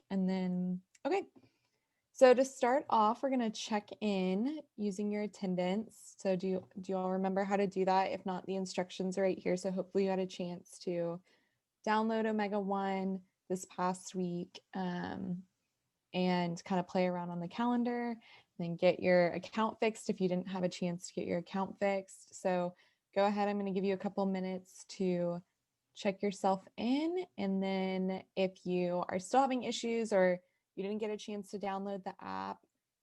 And then, okay. So to start off, we're going to check in using your attendance. So do you all remember how to do that? If not, the instructions are right here. So hopefully you had a chance to download Omega One this past week and kind of play around on the calendar, and then get your account fixed if you didn't have a chance to get your account fixed. So go ahead. I'm going to give you a couple minutes to check yourself in. And then if you are still having issues or you didn't get a chance to download the app,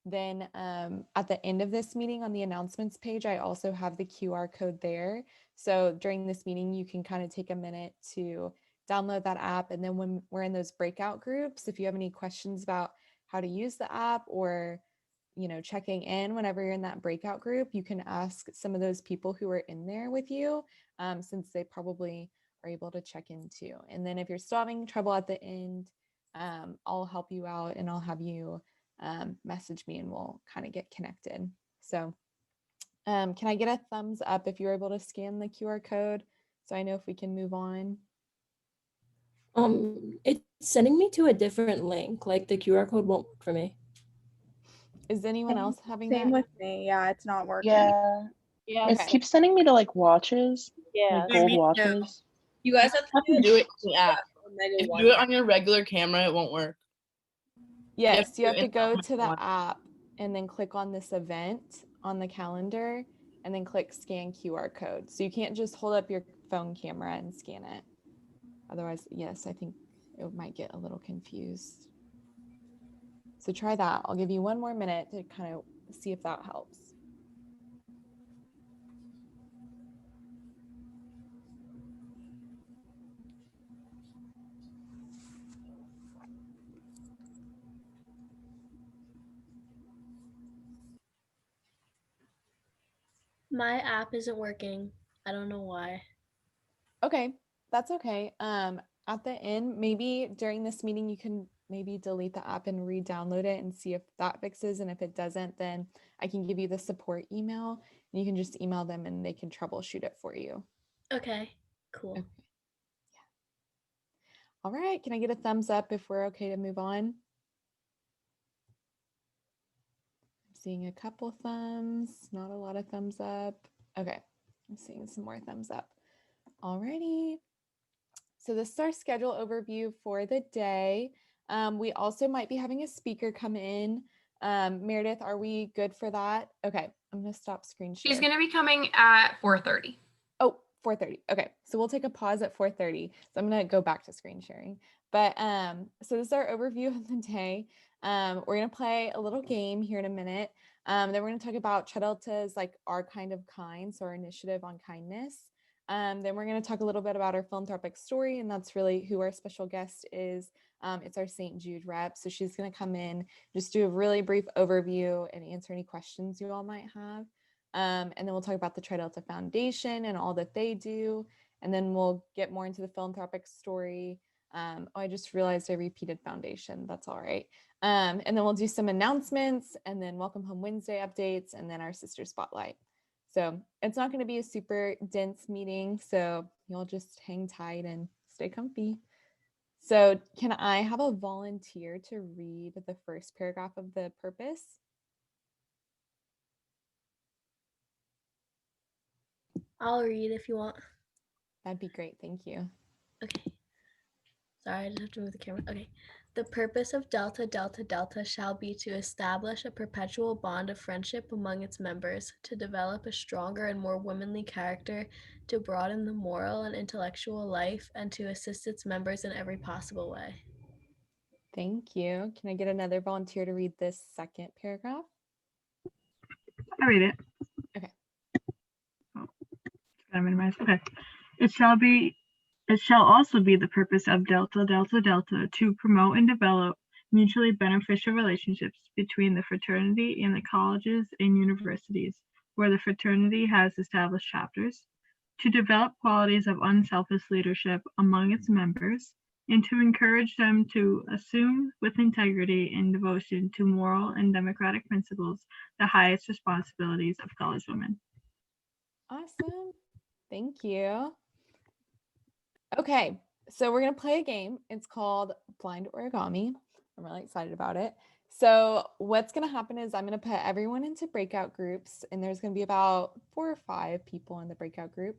then at the end of this meeting on the announcements page, I also have the QR code there. So during this meeting, you can kind of take a minute to download that app. And then when we're in those breakout groups, if you have any questions about how to use the app or checking in whenever you're in that breakout group, you can ask some of those people who are in there with you, since they probably are able to check in too. And then if you're still having trouble at the end, I'll help you out and I'll have you message me and we'll kind of get connected. So can I get a thumbs up if you're able to scan the QR code so I know if we can move on? It's sending me to a different link. Like the QR code won't work for me. Is anyone else having Same that? with me. Yeah, it's not working. Yeah. Yeah. It keeps sending me to like watches, Yeah. like gold watches. You guys have to do it in the app. If you do it on your regular camera, it won't work. Yes, you have to go to the app and then click on this event on the calendar and then click scan QR code. So you can't just hold up your phone camera and scan it. Otherwise, yes, I think it might get a little confused. So try that. I'll give you one more minute to kind of see if that helps. My app isn't working. I don't know why. Okay, that's okay. At the end, maybe during this meeting, you can maybe delete the app and re-download it and see if that fixes. And if it doesn't, then I can give you the support email and you can just email them and they can troubleshoot it for you. Okay, cool. Okay. Yeah. All right. Can I get a thumbs up if we're okay to move on? I'm seeing a couple thumbs, not a lot of thumbs up. Okay. I'm seeing some more thumbs up. Alrighty. So this is our schedule overview for the day. We also might be having a speaker come in. Meredith, are we good for that? Okay, I'm gonna stop screen share. She's gonna be coming at 4:30. Oh, 4:30. Okay, so we'll take a pause at 4:30. So I'm gonna go back to screen sharing. But so this is our overview of the day. We're gonna play a little game here in a minute. Then we're gonna talk about Chedalta's like our kind of kind, so our initiative on kindness. Then we're going to talk a little bit about our philanthropic story, and that's really who our special guest is. It's our St. Jude rep. So she's going to come in, just do a really brief overview and answer any questions you all might have. And then we'll talk about the Tri Delta Foundation and all that they do. And then we'll get more into the philanthropic story. I just realized I repeated foundation. That's all right. And then we'll do some announcements and then Welcome Home Wednesday updates and then our sister spotlight. So it's not going to be a super dense meeting, so you'll just hang tight and stay comfy. So can I have a volunteer to read the first paragraph of the purpose? I'll read if you want. That'd be great. Thank you. Okay. Sorry, I just have to move the camera. Okay. The purpose of Delta Delta Delta shall be to establish a perpetual bond of friendship among its members, to develop a stronger and more womanly character, to broaden the moral and intellectual life, and to assist its members in every possible way. Thank you. Can I get another volunteer to read this second paragraph? I read it. Okay. Oh, gotta minimize. Okay. It shall also be the purpose of Delta Delta Delta to promote and develop mutually beneficial relationships between the fraternity and the colleges and universities where the fraternity has established chapters, to develop qualities of unselfish leadership among its members, and to encourage them to assume with integrity and devotion to moral and democratic principles the highest responsibilities of college women. Awesome. Thank you. Okay, so we're going to play a game. It's called Blind Origami. I'm really excited about it. So what's going to happen is I'm going to put everyone into breakout groups, and there's going to be about 4 or 5 people in the breakout group.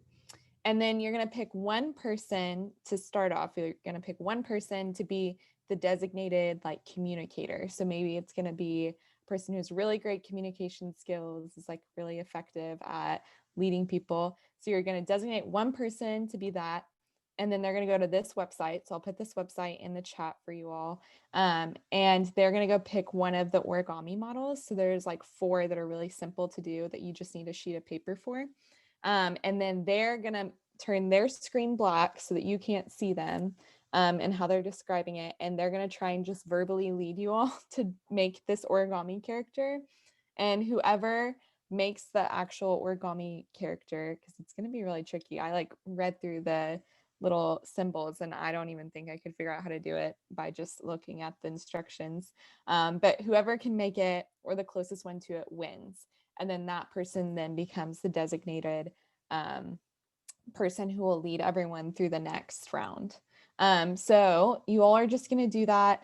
And then you're going to pick one person to start off. You're going to pick one person to be the designated like communicator. So maybe it's going to be a person who has really great communication skills, is like really effective at leading people. So you're going to designate one person to be that. And then they're going to go to this website. So I'll put this website in the chat for you all. And they're going to go pick one of the origami models. So there's like 4 that are really simple to do that you just need a sheet of paper for. And then they're going to turn their screen black so that you can't see them and how they're describing it. And they're going to try and just verbally lead you all to make this origami character. And whoever makes the actual origami character, because it's going to be really tricky. I like read through the little symbols and I don't even think I could figure out how to do it by just looking at the instructions. But whoever can make it, or the closest one to it, wins. And then that person then becomes the designated person who will lead everyone through the next round. So you all are just going to do that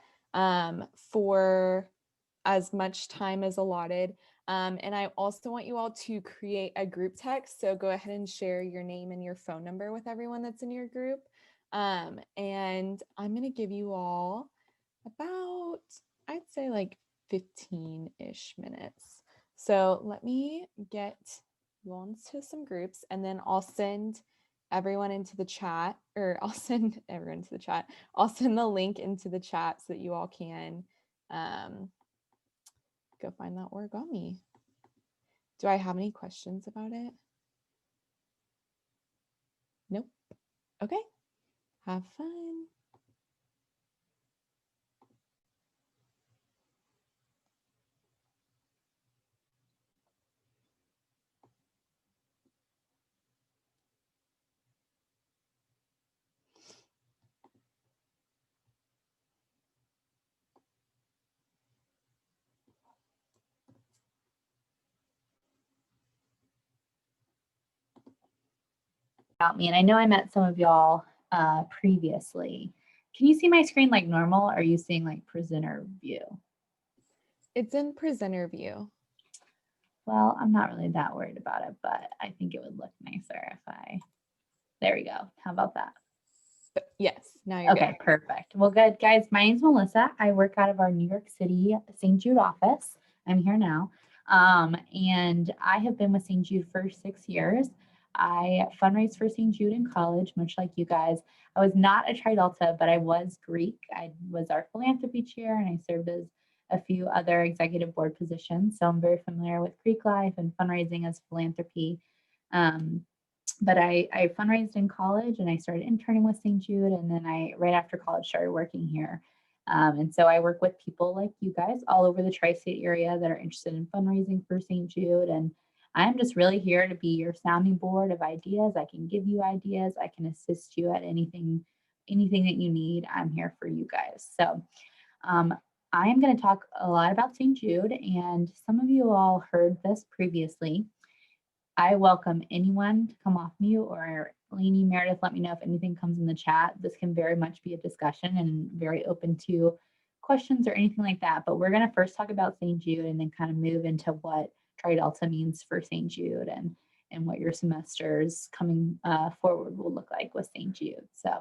for as much time as allotted. And I also want you all to create a group text. So go ahead and share your name and your phone number with everyone that's in your group. And I'm going to give you all about, I'd say like 15-ish minutes. So let me get you all into some groups, and then I'll send everyone into the chat, or I'll send everyone into the chat. I'll send the link into the chat so that you all can go find that origami. Do I have any questions about it? Nope. Okay. Have fun. About me, and I know I met some of y'all previously. Can you see my screen like normal, or are you seeing like presenter view? It's in presenter view. Well, I'm not really that worried about it, but I think it would look nicer if there we go. How about that? Yes, now you're okay, good. Perfect. Well, good, guys. My name's Melissa. I work out of our New York City St. Jude office. I'm here now. And I have been with St. Jude for 6 years. I fundraised for St. Jude in college, much like you guys. I was not a Tri Delta, but I was Greek. I was our philanthropy chair, and I served as a few other executive board positions. So I'm very familiar with Greek life and fundraising as philanthropy. But I fundraised in college, and I started interning with St. Jude. And then right after college, started working here. And so I work with people like you guys all over the tri-state area that are interested in fundraising for St. Jude. And I'm just really here to be your sounding board of ideas. I can give you ideas. I can assist you at anything that you need. I'm here for you guys. So I am going to talk a lot about St. Jude, and some of you all heard this previously. I welcome anyone to come off mute, or Lainey, Meredith, let me know if anything comes in the chat. This can very much be a discussion and very open to questions or anything like that. But we're going to first talk about St. Jude and then kind of move into what Tri Delta means for St. Jude and what your semesters coming forward will look like with St. Jude. So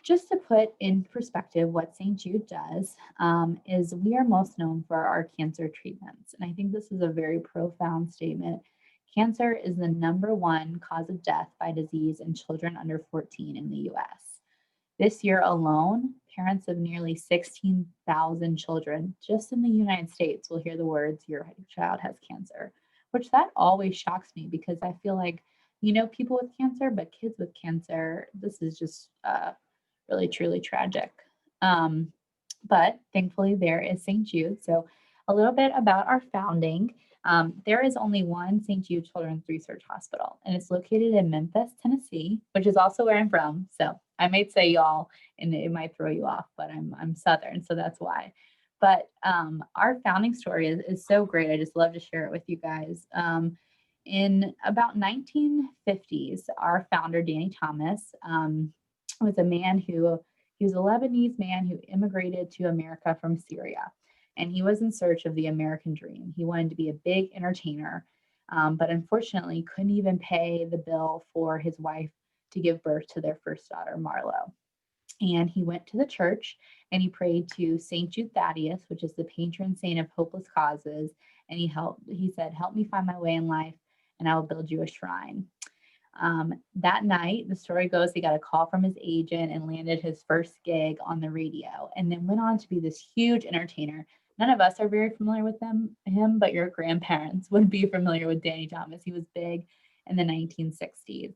just to put in perspective what St. Jude does is we are most known for our cancer treatments. And I think this is a very profound statement. Cancer is the #1 cause of death by disease in children under 14 in the US. This year alone, parents of nearly 16,000 children just in the United States will hear the words, "Your child has cancer," which that always shocks me, because I feel like, people with cancer, but kids with cancer, this is just really, truly tragic. But thankfully there is St. Jude. So a little bit about our founding. There is only one St. Jude Children's Research Hospital, and it's located in Memphis, Tennessee, which is also where I'm from. So I might say y'all, and it might throw you off, but I'm Southern, so that's why. But our founding story is so great. I just love to share it with you guys. In about 1950s, our founder, Danny Thomas, was a man who He was a Lebanese man who immigrated to America from Syria, and he was in search of the American dream. He wanted to be a big entertainer, but unfortunately couldn't even pay the bill for his wife to give birth to their first daughter, Marlo. And he went to the church and he prayed to Saint Jude Thaddeus, which is the patron saint of hopeless causes. And he said, "Help me find my way in life, and I will build you a shrine." That night, the story goes, he got a call from his agent and landed his first gig on the radio, and then went on to be this huge entertainer. None of us are very familiar with him, but your grandparents would be familiar with Danny Thomas. He was big in the 1960s.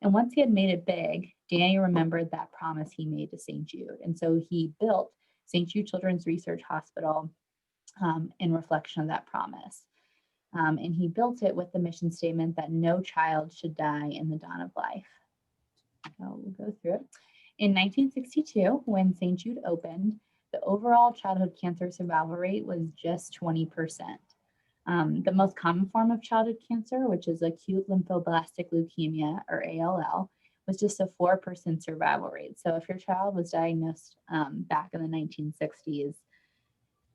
And once he had made it big, Danny remembered that promise he made to St. Jude. And so he built St. Jude Children's Research Hospital in reflection of that promise. And he built it with the mission statement that no child should die in the dawn of life. So we'll go through it. In 1962, when St. Jude opened, the overall childhood cancer survival rate was just 20%. The most common form of childhood cancer, which is acute lymphoblastic leukemia, or ALL, was just a 4% survival rate. So if your child was diagnosed back in the 1960s,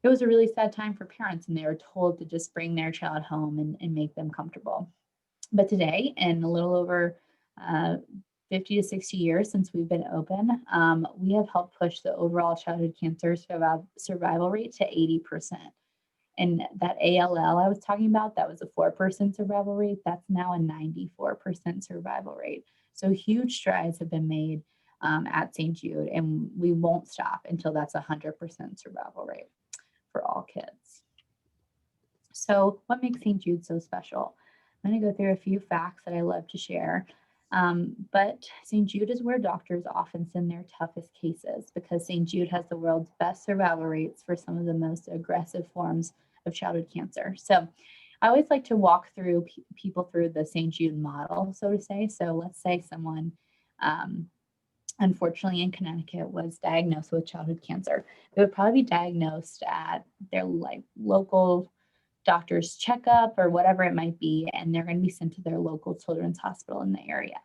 it was a really sad time for parents, and they were told to just bring their child home and make them comfortable. But today, in a little over 50 to 60 years since we've been open, we have helped push the overall childhood cancer survival rate to 80%. And that ALL I was talking about, that was a 4% survival rate. That's now a 94% survival rate. So huge strides have been made at St. Jude, and we won't stop until that's 100% survival rate for all kids. So what makes St. Jude so special? I'm going to go through a few facts that I love to share. But St. Jude is where doctors often send their toughest cases, because St. Jude has the world's best survival rates for some of the most aggressive forms of childhood cancer. So I always like to walk through people through the St. Jude model, so to say. So let's say someone, unfortunately in Connecticut, was diagnosed with childhood cancer. They would probably be diagnosed at their local doctor's checkup or whatever it might be, and they're going to be sent to their local children's hospital in the area.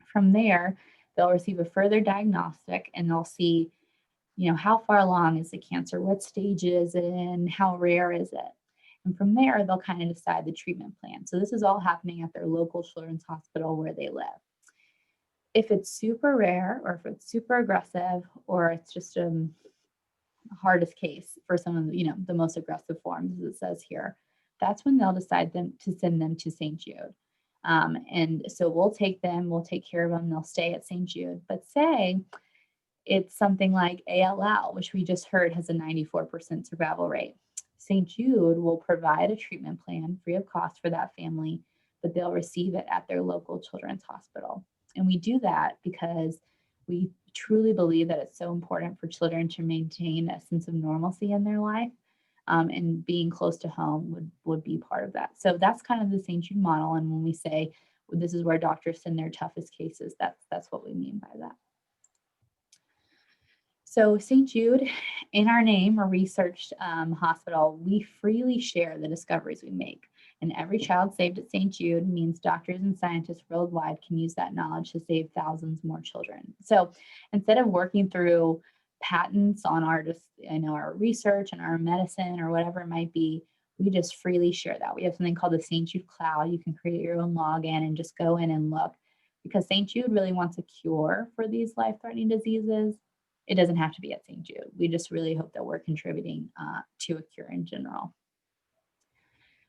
From there, they'll receive a further diagnostic, and they'll see, how far along is the cancer, what stage is it in, how rare is it? And from there, they'll kind of decide the treatment plan. So this is all happening at their local children's hospital where they live. If it's super rare, or if it's super aggressive, or it's just hardest case for some of the most aggressive forms, as it says here, that's when they'll decide to send them to St. Jude. And so we'll take care of them, they'll stay at St. Jude. But say it's something like ALL, which we just heard has a 94% survival rate. St. Jude will provide a treatment plan free of cost for that family, but they'll receive it at their local children's hospital. And we do that because we truly believe that it's so important for children to maintain a sense of normalcy in their life, and being close to home would be part of that. So that's kind of the St. Jude model. And when we say this is where doctors send their toughest cases, that's what we mean by that. So St. Jude, in our name, a research hospital, we freely share the discoveries we make. And every child saved at St. Jude means doctors and scientists worldwide can use that knowledge to save thousands more children. So instead of working through patents on our research and our medicine or whatever it might be, we just freely share that. We have something called the St. Jude Cloud. You can create your own login and just go in and look, because St. Jude really wants a cure for these life-threatening diseases. It doesn't have to be at St. Jude. We just really hope that we're contributing to a cure in general.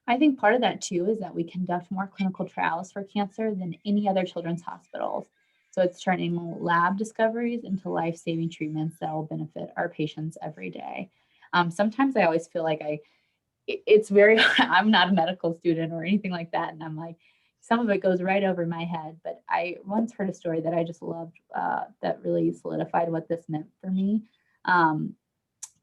I think part of that too is that we conduct more clinical trials for cancer than any other children's hospitals. So it's turning lab discoveries into life-saving treatments that will benefit our patients every day. Sometimes I always feel like it's very, I'm not a medical student or anything like that. And I'm like, some of it goes right over my head, but I once heard a story that I just loved that really solidified what this meant for me.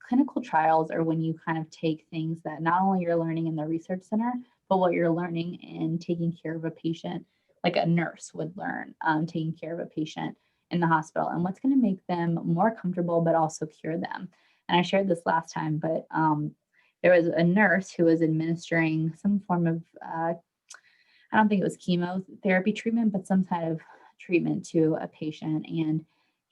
Clinical trials are when you kind of take things that not only you're learning in the research center, but what you're learning in taking care of a patient, like a nurse would learn, taking care of a patient in the hospital, and what's going to make them more comfortable, but also cure them. And I shared this last time, but there was a nurse who was administering some form of, I don't think it was chemotherapy treatment, but some kind of treatment to a patient. And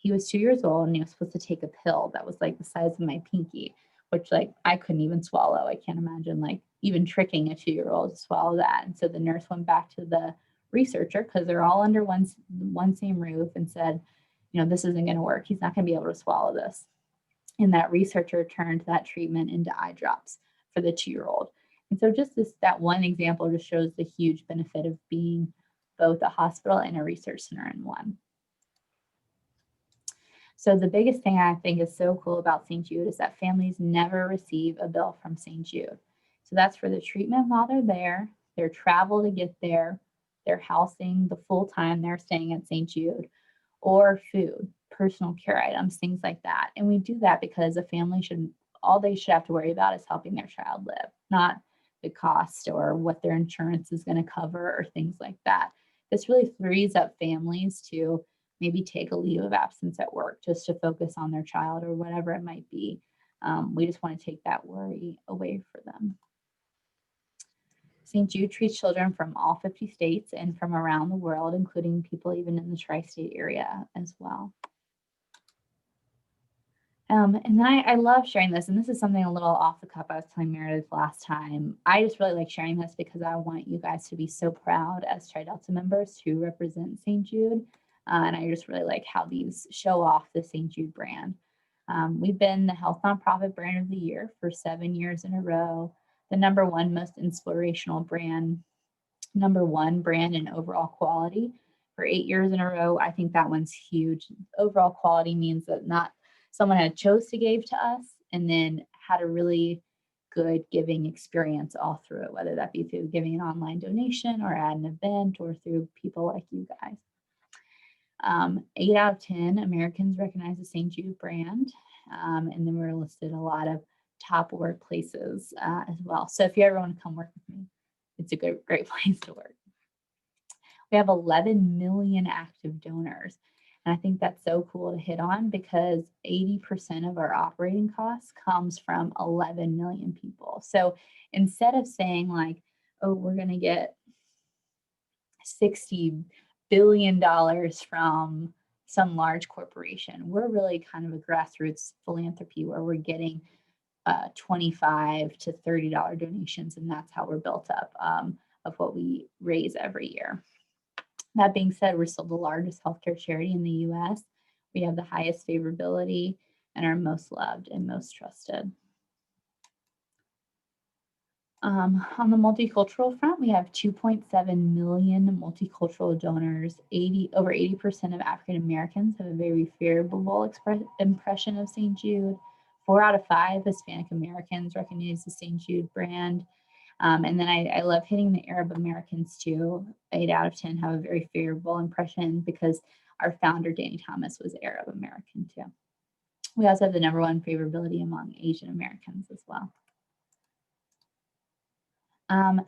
he was 2 years old and he was supposed to take a pill that was like the size of my pinky, which like I couldn't even swallow. I can't imagine like even tricking a 2-year-old to swallow that. And so the nurse went back to the researcher, because they're all under one same roof, and said, you know, this isn't going to work. He's not going to be able to swallow this. And that researcher turned that treatment into eye drops for the 2-year-old. And so just that one example just shows the huge benefit of being both a hospital and a research center in one. So the biggest thing I think is so cool about St. Jude is that families never receive a bill from St. Jude. So that's for the treatment while they're there, their travel to get there, their housing, the full time they're staying at St. Jude, or food, personal care items, things like that. And we do that because a family all they should have to worry about is helping their child live, not the cost or what their insurance is going to cover or things like that. This really frees up families to maybe take a leave of absence at work just to focus on their child or whatever it might be. We just want to take that worry away for them. St. Jude treats children from all 50 states and from around the world, including people even in the tri-state area as well. And then I love sharing this, and this is something a little off the cuff I was telling Meredith last time. I just really like sharing this because I want you guys to be so proud as Tri Delta members to represent St. Jude. And I just really like how these show off the St. Jude brand. We've been the Health Nonprofit Brand of the Year for 7 years in a row, the #1 most inspirational brand, #1 brand in overall quality for 8 years in a row. I think that one's huge. Overall quality means that not someone had chose to give to us and then had a really good giving experience all through it, whether that be through giving an online donation or at an event or through people like you guys. 8 out of 10 Americans recognize the St. Jude brand. And then we're listed a lot of top workplaces as well. So if you ever want to come work with me, it's a great place to work. We have 11 million active donors. And I think that's so cool to hit on because 80% of our operating costs comes from 11 million people. So instead of saying like, oh, we're going to get $60 billion from some large corporation, we're really kind of a grassroots philanthropy where we're getting $25 to $30 donations. And that's how we're built up of what we raise every year. That being said, we're still the largest healthcare charity in the US. We have the highest favorability and are most loved and most trusted. On the multicultural front, we have 2.7 million multicultural donors. Over 80% of African Americans have a very favorable impression of St. Jude. 4 out of 5 Hispanic Americans recognize the St. Jude brand. And then I love hitting the Arab Americans too. 8 out of 10 have a very favorable impression because our founder, Danny Thomas, was Arab American too. We also have the #1 favorability among Asian Americans as well.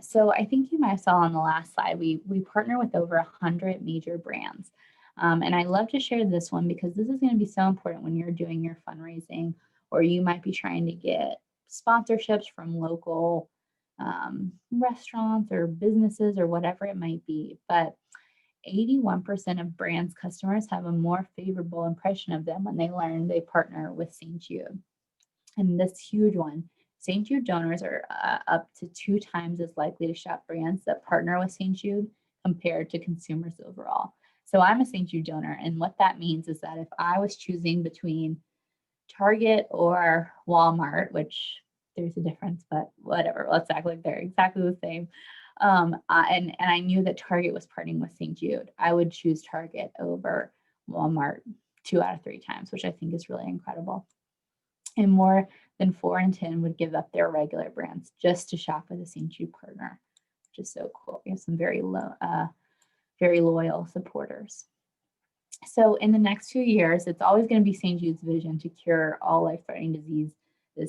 So I think you might have saw on the last slide, we partner with over 100 major brands. And I love to share this one because this is going to be so important when you're doing your fundraising, or you might be trying to get sponsorships from local restaurants or businesses or whatever it might be. But 81% of brands' customers have a more favorable impression of them when they learn they partner with St. Jude. And this huge one, St. Jude donors are up to 2 times as likely to shop brands that partner with St. Jude compared to consumers overall. So I'm a St. Jude donor, and what that means is that if I was choosing between Target or Walmart, which there's a difference, but whatever, let's act like they're exactly the same. And I knew that Target was partnering with St. Jude, I would choose Target over Walmart 2 out of 3 times, which I think is really incredible. And more than 4 in 10 would give up their regular brands just to shop with a St. Jude partner, which is so cool. We have some very loyal supporters. So in the next few years, it's always going to be St. Jude's vision to cure all life-threatening diseases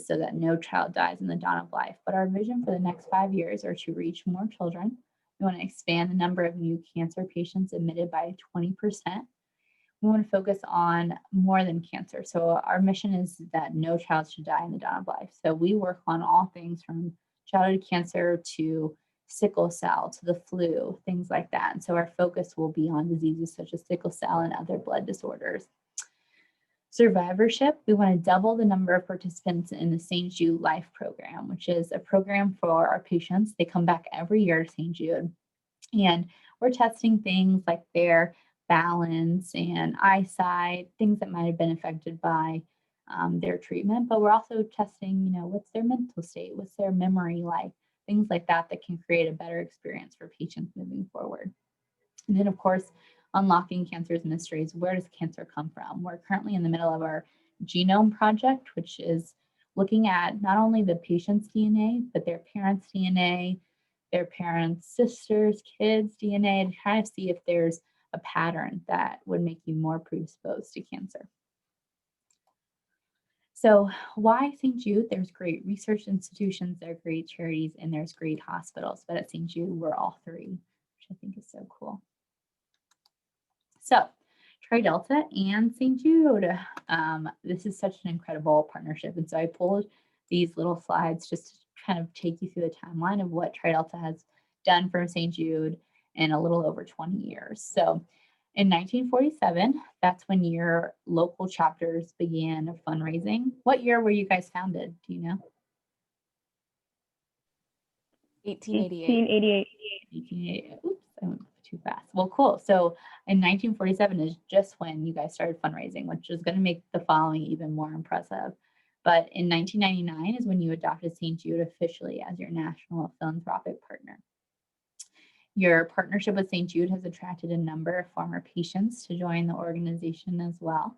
so that no child dies in the dawn of life. But our vision for the next 5 years are to reach more children. We want to expand the number of new cancer patients admitted by 20%. We want to focus on more than cancer. So our mission is that no child should die in the dawn of life. So we work on all things from childhood cancer to sickle cell to the flu, things like that. And so our focus will be on diseases such as sickle cell and other blood disorders. Survivorship, we want to double the number of participants in the St. Jude Life program, which is a program for our patients. They come back every year to St. Jude, and we're testing things like their balance and eyesight, things that might have been affected by their treatment, but we're also testing, what's their mental state, what's their memory like, things like that that can create a better experience for patients moving forward. And then, of course, unlocking cancer's mysteries. Where does cancer come from? We're currently in the middle of our genome project, which is looking at not only the patient's DNA, but their parents' DNA, their parents' sisters, kids' DNA, to try to see if there's a pattern that would make you more predisposed to cancer. So why St. Jude? There's great research institutions, there are great charities, and there's great hospitals. But at St. Jude, we're all three, which I think is so cool. So TriDelta and St. Jude, this is such an incredible partnership. And so I pulled these little slides just to kind of take you through the timeline of what TriDelta has done for St. Jude in a little over 20 years. So in 1947, that's when your local chapters began fundraising. What year were you guys founded? Do you know? 1888. 1888. Oops, I went too fast. Well, cool. So in 1947 is just when you guys started fundraising, which is going to make the following even more impressive. But in 1999 is when you adopted St. Jude officially as your national philanthropic partner. Your partnership with St. Jude has attracted a number of former patients to join the organization as well,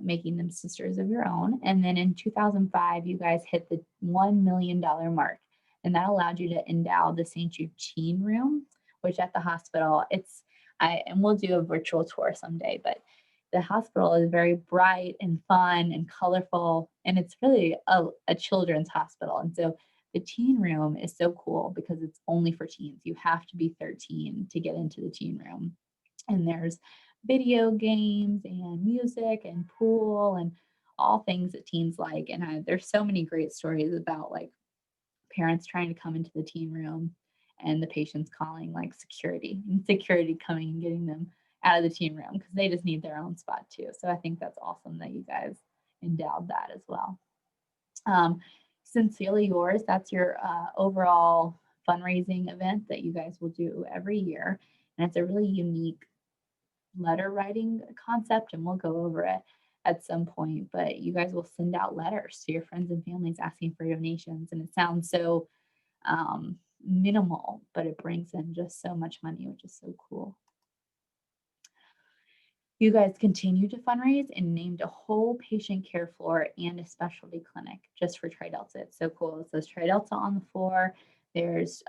making them sisters of your own. And then in 2005, you guys hit the $1 million mark, and that allowed you to endow the St. Jude Teen Room, which at the hospital, and we'll do a virtual tour someday, but the hospital is very bright and fun and colorful, and it's really a children's hospital. And so the teen room is so cool because it's only for teens. You have to be 13 to get into the teen room. And there's video games and music and pool and all things that teens like. And there's so many great stories about like parents trying to come into the teen room and the patients calling like security and security coming and getting them out of the teen room because they just need their own spot too. So I think that's awesome that you guys endowed that as well. Sincerely Yours, that's your overall fundraising event that you guys will do every year. And it's a really unique letter writing concept, and we'll go over it at some point, but you guys will send out letters to your friends and families asking for donations. And it sounds so minimal, but it brings in just so much money, which is so cool. You guys continue to fundraise and named a whole patient care floor and a specialty clinic just for TriDelta. It's so cool. It says TriDelta on the floor. There's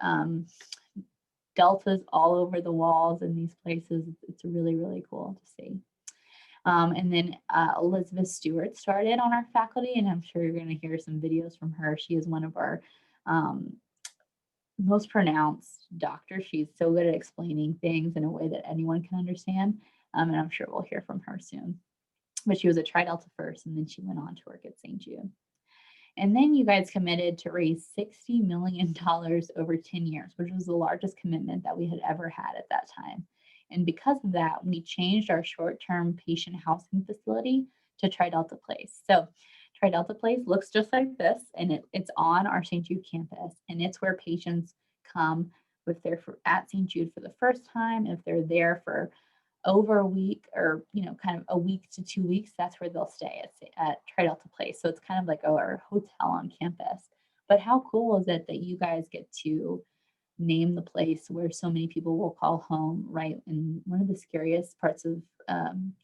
deltas all over the walls in these places. It's really, really cool to see. And then Elizabeth Stewart started on our faculty, and I'm sure you're going to hear some videos from her. She is one of our most pronounced doctors. She's so good at explaining things in a way that anyone can understand. And I'm sure we'll hear from her soon. But she was at TriDelta first, and then she went on to work at St. Jude. And then you guys committed to raise $60 million over 10 years, which was the largest commitment that we had ever had at that time. And because of that, we changed our short-term patient housing facility to TriDelta Place. So TriDelta Place looks just like this, and it's on our St. Jude campus, and it's where patients come if they're at St. Jude for the first time, if they're there for over a week or, kind of a week to 2 weeks, that's where they'll stay at TriDelta Place. So it's kind of like our hotel on campus. But how cool is it that you guys get to name the place where so many people will call home, right? In one of the scariest parts of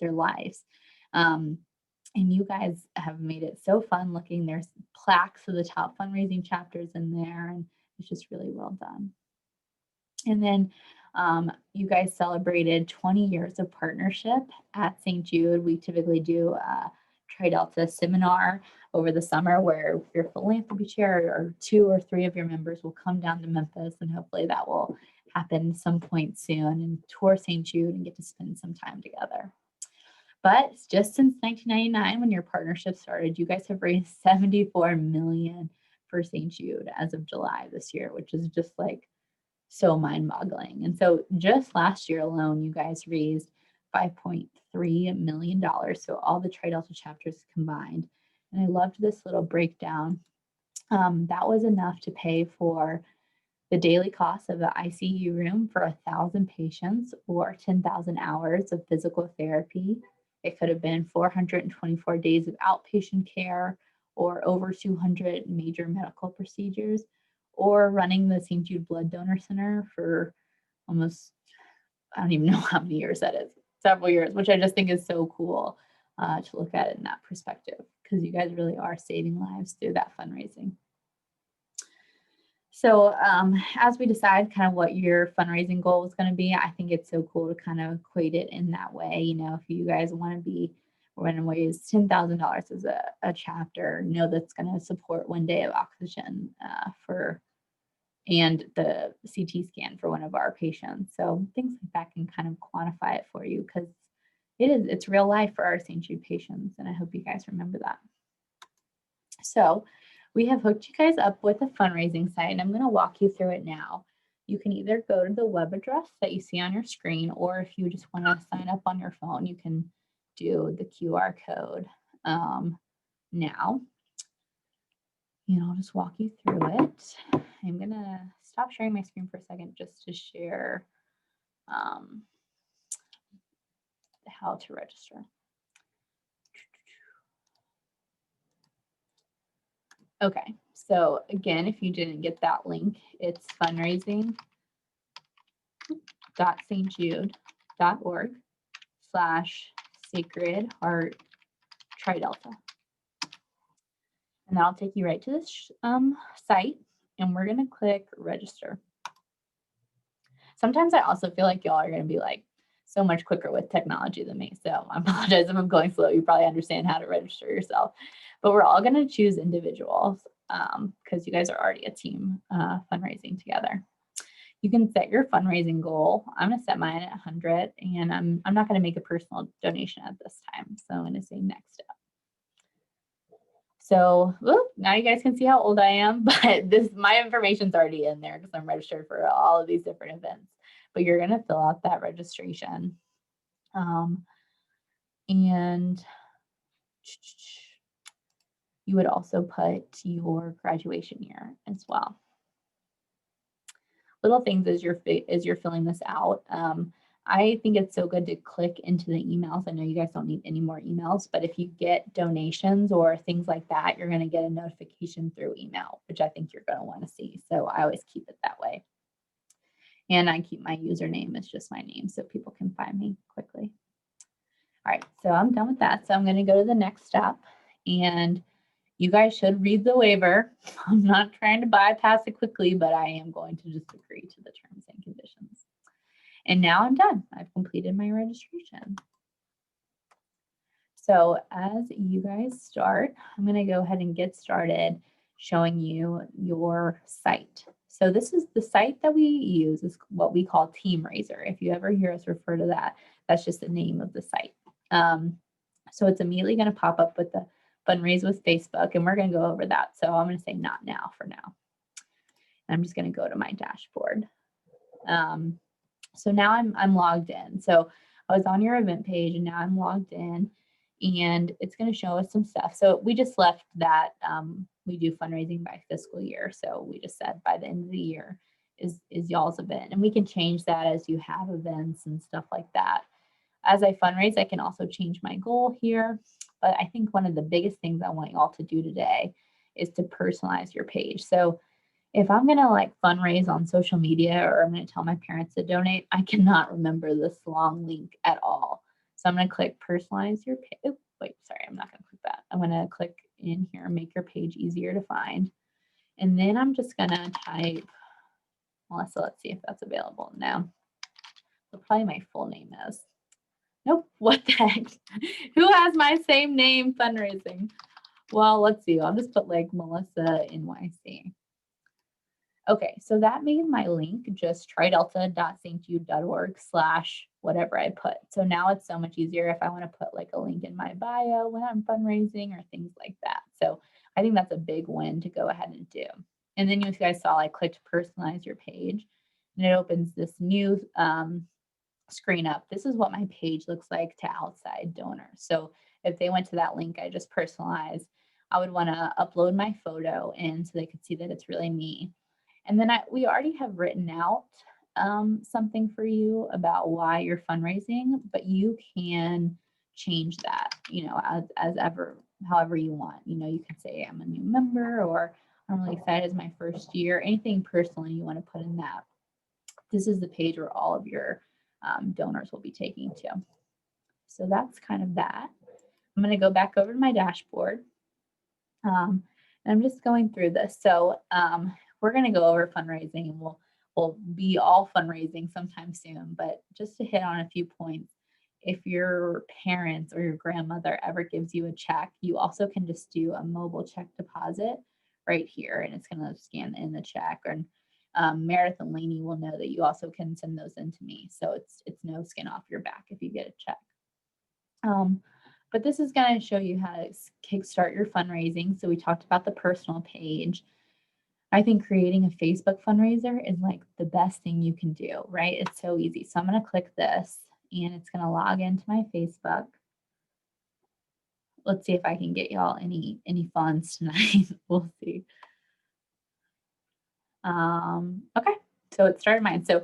their lives. And you guys have made it so fun looking. There's plaques of the top fundraising chapters in there, and it's just really well done. And then you guys celebrated 20 years of partnership at St. Jude. We typically do a TriDelta seminar over the summer where your philanthropy chair or 2 or 3 of your members will come down to Memphis, and hopefully that will happen some point soon, and tour St. Jude and get to spend some time together. But just since 1999, when your partnership started, you guys have raised $74 million for St. Jude as of July this year, which is just like so mind-boggling. And so just last year alone, you guys raised $5.3 million. So all the Tri-Delta chapters combined. And I loved this little breakdown. That was enough to pay for the daily cost of an ICU room for 1,000 patients or 10,000 hours of physical therapy. It could have been 424 days of outpatient care or over 200 major medical procedures, or running the St. Jude Blood Donor Center for almost, I don't even know how many years that is, several years, which I just think is so cool to look at it in that perspective, because you guys really are saving lives through that fundraising. So as we decide kind of what your fundraising goal is going to be, I think it's so cool to kind of equate it in that way. You know, if you guys want to be running ways $10,000 as a chapter, know that's going to support 1 day of oxygen and the CT scan for one of our patients. So things like that can kind of quantify it for you, because it's real life for our St. Jude patients. And I hope you guys remember that. So we have hooked you guys up with a fundraising site, and I'm going to walk you through it now. You can either go to the web address that you see on your screen, or if you just want to sign up on your phone, you can do the QR code now. And I'll just walk you through it. I'm going to stop sharing my screen for a second just to share how to register. Okay, so again, if you didn't get that link, it's fundraising.stjude.org/Sacred Heart Tri-Delta. And that'll take you right to this site, and we're gonna click register. Sometimes I also feel like y'all are gonna be like so much quicker with technology than me. So I apologize if I'm going slow. You probably understand how to register yourself. But we're all going to choose individuals because you guys are already a team fundraising together. You can set your fundraising goal. I'm going to set mine at 100, and I'm not going to make a personal donation at this time. So I'm going to say next step. So now you guys can see how old I am, but my information's already in there because I'm registered for all of these different events. But you're going to fill out that registration. And you would also put your graduation year as well. Little things as you're filling this out. I think it's so good to click into the emails. I know you guys don't need any more emails, but if you get donations or things like that, you're going to get a notification through email, which I think you're going to want to see. So I always keep it that way. And I keep my username as just my name so people can find me quickly. All right, so I'm done with that. So I'm going to go to the next step, and you guys should read the waiver. I'm not trying to bypass it quickly, but I am going to just agree to the terms and conditions. And now I'm done. I've completed my registration. So as you guys start, I'm going to go ahead and get started showing you your site. So this is the site that we use is what we call TeamRaiser. If you ever hear us refer to that, that's just the name of the site. So it's immediately going to pop up with the Fundraise with Facebook, and we're going to go over that. So I'm going to say not now for now. And I'm just going to go to my dashboard. So now I'm logged in. So I was on your event page, and now I'm logged in, and it's going to show us some stuff. So we just left that we do fundraising by fiscal year. So we just said by the end of the year is y'all's event, and we can change that as you have events and stuff like that. As I fundraise, I can also change my goal here. But I think one of the biggest things I want y'all to do today is to personalize your page. So if I'm going to like fundraise on social media, or I'm going to tell my parents to donate, I cannot remember this long link at all. So I'm going to click personalize your page. Oh, wait, sorry, I'm not going to click that. I'm going to click in here, make your page easier to find. And then I'm just going to type Melissa. Let's see if that's available now. So probably my full name is. Nope, what the heck? Who has my same name fundraising? Well, let's see. I'll just put like Melissa NYC. Okay, so that made my link just tridelta.stjude.org/whatever I put. So now it's so much easier if I want to put like a link in my bio when I'm fundraising or things like that. So I think that's a big win to go ahead and do. And then you guys saw I clicked personalize your page, and it opens this new screen up, this is what my page looks like to outside donors. So if they went to that link I just personalized, I would want to upload my photo in so they could see that it's really me. And then we already have written out something for you about why you're fundraising, but you can change that, you know, as ever, however you want. You know, you can say I'm a new member, or I'm really excited as my first year, anything personal you want to put in that. This is the page where all of your donors will be taking to. So that's kind of that. I'm going to go back over to my dashboard. And I'm just going through this. So we're going to go over fundraising, and we'll be all fundraising sometime soon. But just to hit on a few points, if your parents or your grandmother ever gives you a check, you also can just do a mobile check deposit right here, and it's going to scan in the check. And Meredith and Lainey will know that you also can send those in to me. So it's no skin off your back if you get a check. But this is going to show you how to kickstart your fundraising. So we talked about the personal page. I think creating a Facebook fundraiser is like the best thing you can do, right? It's so easy. So I'm going to click this, and it's going to log into my Facebook. Let's see if I can get y'all any funds tonight. We'll see. Okay, so it started mine. So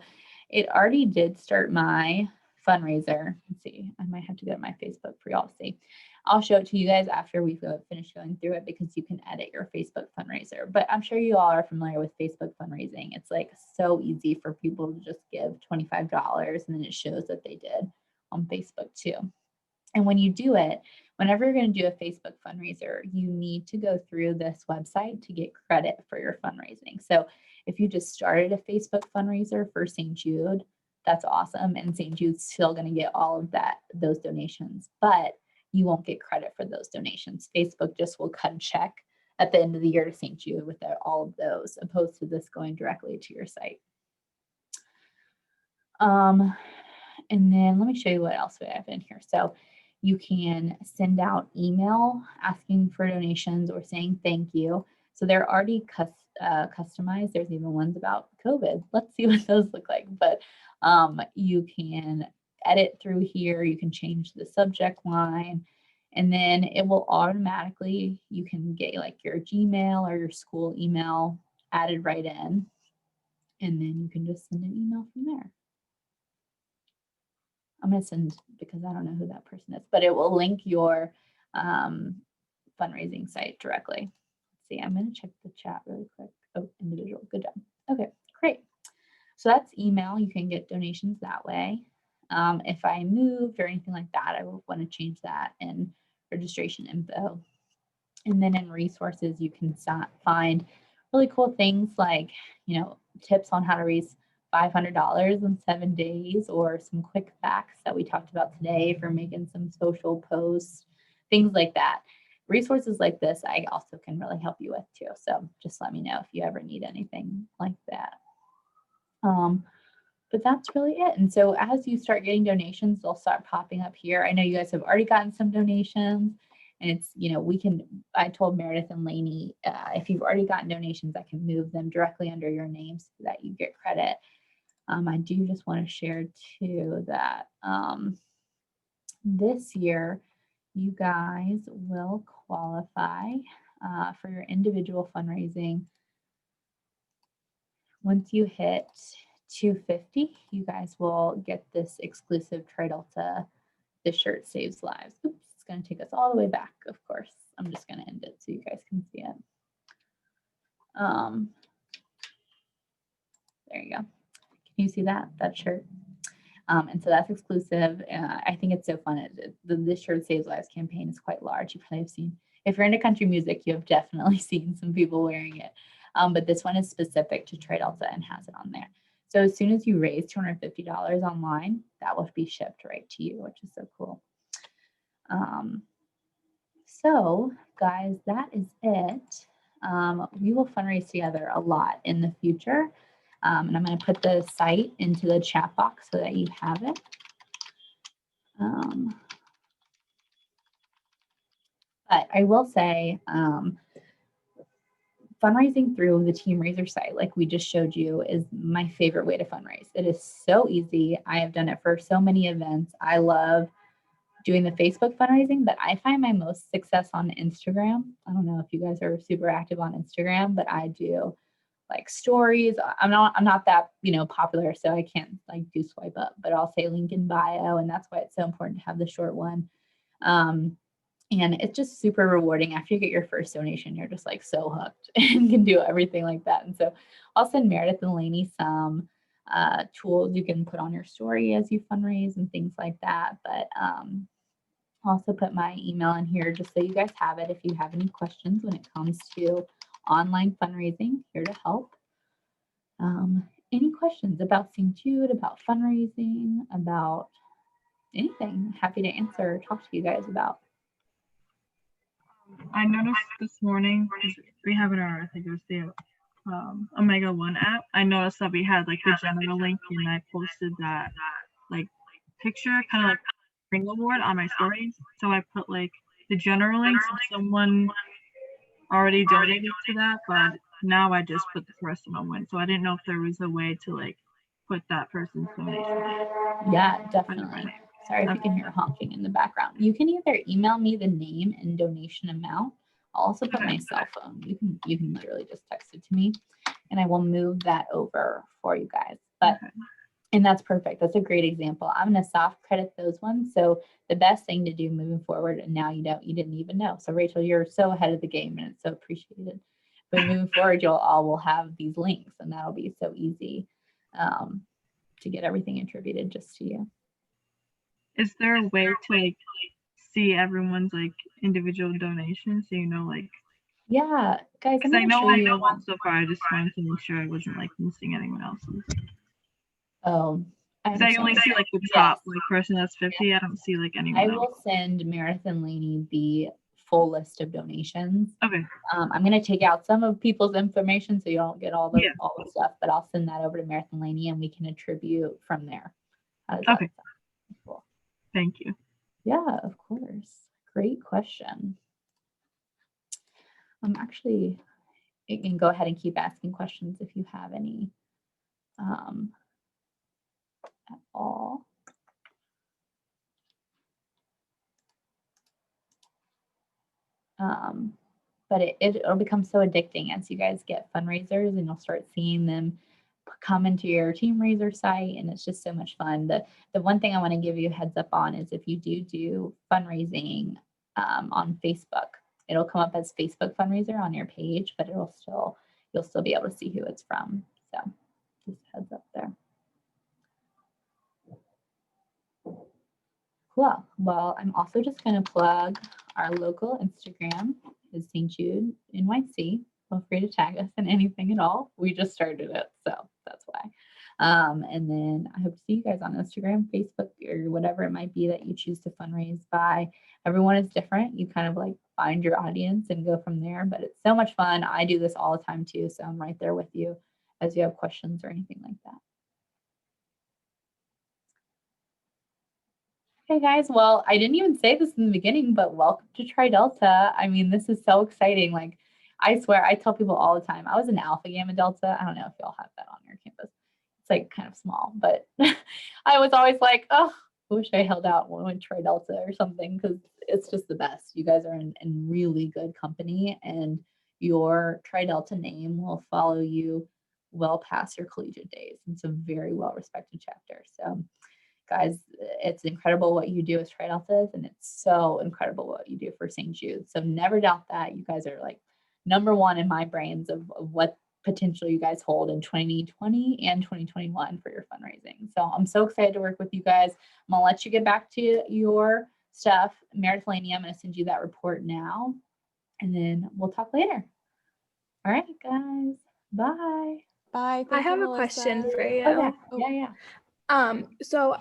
it already did start my fundraiser. Let's see, I might have to go to my Facebook for y'all to see. I'll show it to you guys after we finish going through it, because you can edit your Facebook fundraiser. But I'm sure you all are familiar with Facebook fundraising. It's like so easy for people to just give $25, and then it shows that they did on Facebook too. And when you do it, whenever you're going to do a Facebook fundraiser, you need to go through this website to get credit for your fundraising. So if you just started a Facebook fundraiser for St. Jude, that's awesome. And St. Jude's still going to get all of those donations, but you won't get credit for those donations. Facebook just will cut a check at the end of the year to St. Jude with all of those, opposed to this going directly to your site. And then let me show you what else we have in here. So you can send out email asking for donations or saying thank you. So they're already customized. There's even ones about COVID. Let's see what those look like. But you can edit through here. You can change the subject line, and then it will automatically, you can get like your Gmail or your school email added right in, and then you can just send an email from there. I'm going to send, because I don't know who that person is, but it will link your fundraising site directly. Let's see, I'm going to check the chat really quick. Oh, individual, good job. Okay, great. So that's email. You can get donations that way. If I moved or anything like that, I would want to change that in registration info. And then in resources, you can find really cool things like, you know, tips on how to raise $500 in 7 days, or some quick facts that we talked about today for making some social posts, things like that. Resources like this, I also can really help you with too. So just let me know if you ever need anything like that. But that's really it. And so as you start getting donations, they'll start popping up here. I know you guys have already gotten some donations, and it's, you know, I told Meredith and Lainey, if you've already gotten donations, I can move them directly under your name so that you get credit. I do just want to share too that this year you guys will qualify for your individual fundraising. Once you hit 250, you guys will get this exclusive Tridelta This Shirt Saves Lives. Oops, it's going to take us all the way back, of course. I'm just going to end it so you guys can see it. There you go. Can you see that shirt? And so that's exclusive. I think it's so fun. The This Shirt Saves Lives campaign is quite large. You probably have seen, if you're into country music, you have definitely seen some people wearing it. But this one is specific to Tridelta and has it on there. So as soon as you raise $250 online, that will be shipped right to you, which is so cool. So guys, that is it. We will fundraise together a lot in the future. And I'm going to put the site into the chat box so that you have it. But I will say, fundraising through the Teamraiser site, like we just showed you, is my favorite way to fundraise. It is so easy. I have done it for so many events. I love doing the Facebook fundraising, but I find my most success on Instagram. I don't know if you guys are super active on Instagram, but I do like stories. I'm not that, popular, so I can't like do swipe up, but I'll say link in bio, and that's why it's so important to have the short one. And it's just super rewarding. After you get your first donation, you're just like so hooked and can do everything like that. And so I'll send Meredith and Lainey some tools you can put on your story as you fundraise and things like that. But I'll also put my email in here just so you guys have it if you have any questions when it comes to online fundraising. Here to help. Any questions about St. Jude, about fundraising, about anything? Happy to answer or talk to you guys about. I noticed this morning, 'cause we have in our, I think it was the Omega One app. I noticed that we had like the general link, and I posted that like picture, kind of like Pringle board on my stories. So I put like the general link, so someone already donated to that, but now I just put the personal one. So I didn't know if there was a way to like put that person's donation. Yeah, definitely. Sorry if you can hear honking in the background. You can either email me the name and donation amount. I'll also put my cell phone. You can literally just text it to me, and I will move that over for you guys. But and that's perfect. That's a great example. I'm going to soft credit those ones. So the best thing to do moving forward, and now you didn't even know. So Rachel, you're so ahead of the game, and it's so appreciated. But moving forward, you'll all will have these links, and that'll be so easy to get everything attributed just to you. Is there a way to like see everyone's like individual donations, so like? Yeah, guys, because I know one so far. I just wanted to make sure I wasn't like missing anyone else's. Oh, Because I only see like the top like person that's 50. I don't see like anyone else. I will send Meredith and Lainey the full list of donations. Okay. I'm going to take out some of people's information so you don't get all the stuff, but I'll send that over to Meredith and Lainey, and we can attribute from there. How does that sound? Cool. Thank you. Yeah, of course. Great question. Actually, you can go ahead and keep asking questions if you have any at all. But it'll become so addicting as you guys get fundraisers, and you'll start seeing them come into your Teamraiser site, and it's just so much fun. The one thing I want to give you a heads up on is if you do fundraising on Facebook, it'll come up as Facebook fundraiser on your page, but you'll still be able to see who it's from. So just heads up there. Cool. Well, I'm also just going to plug our local Instagram is St. Jude NYC. Feel free to tag us in anything at all. We just started it, so that's why. And then I hope to see you guys on Instagram, Facebook, or whatever it might be that you choose to fundraise by. Everyone is different. You kind of like find your audience and go from there, but it's so much fun. I do this all the time too, so I'm right there with you as you have questions or anything like that. Okay, guys. Well, I didn't even say this in the beginning, but welcome to Tri Delta. I mean, this is so exciting. Like, I swear, I tell people all the time, I was an Alpha Gamma Delta. I don't know if y'all have that on your campus. It's like kind of small, but I was always like, oh, I wish I held out when I went Tri Delta or something, because it's just the best. You guys are in really good company, and your Tri Delta name will follow you well past your collegiate days. It's a very well respected chapter. So guys, it's incredible what you do as Tri Deltas, and it's so incredible what you do for St. Jude. So never doubt that. You guys are like number one in my brains of what potential you guys hold in 2020 and 2021 for your fundraising. So I'm so excited to work with you guys. I'm gonna let you get back to your stuff. Meredith, Laney, I'm gonna send you that report now, and then we'll talk later. All right, guys. Bye. Bye. I have a question for you. Okay. Yeah. So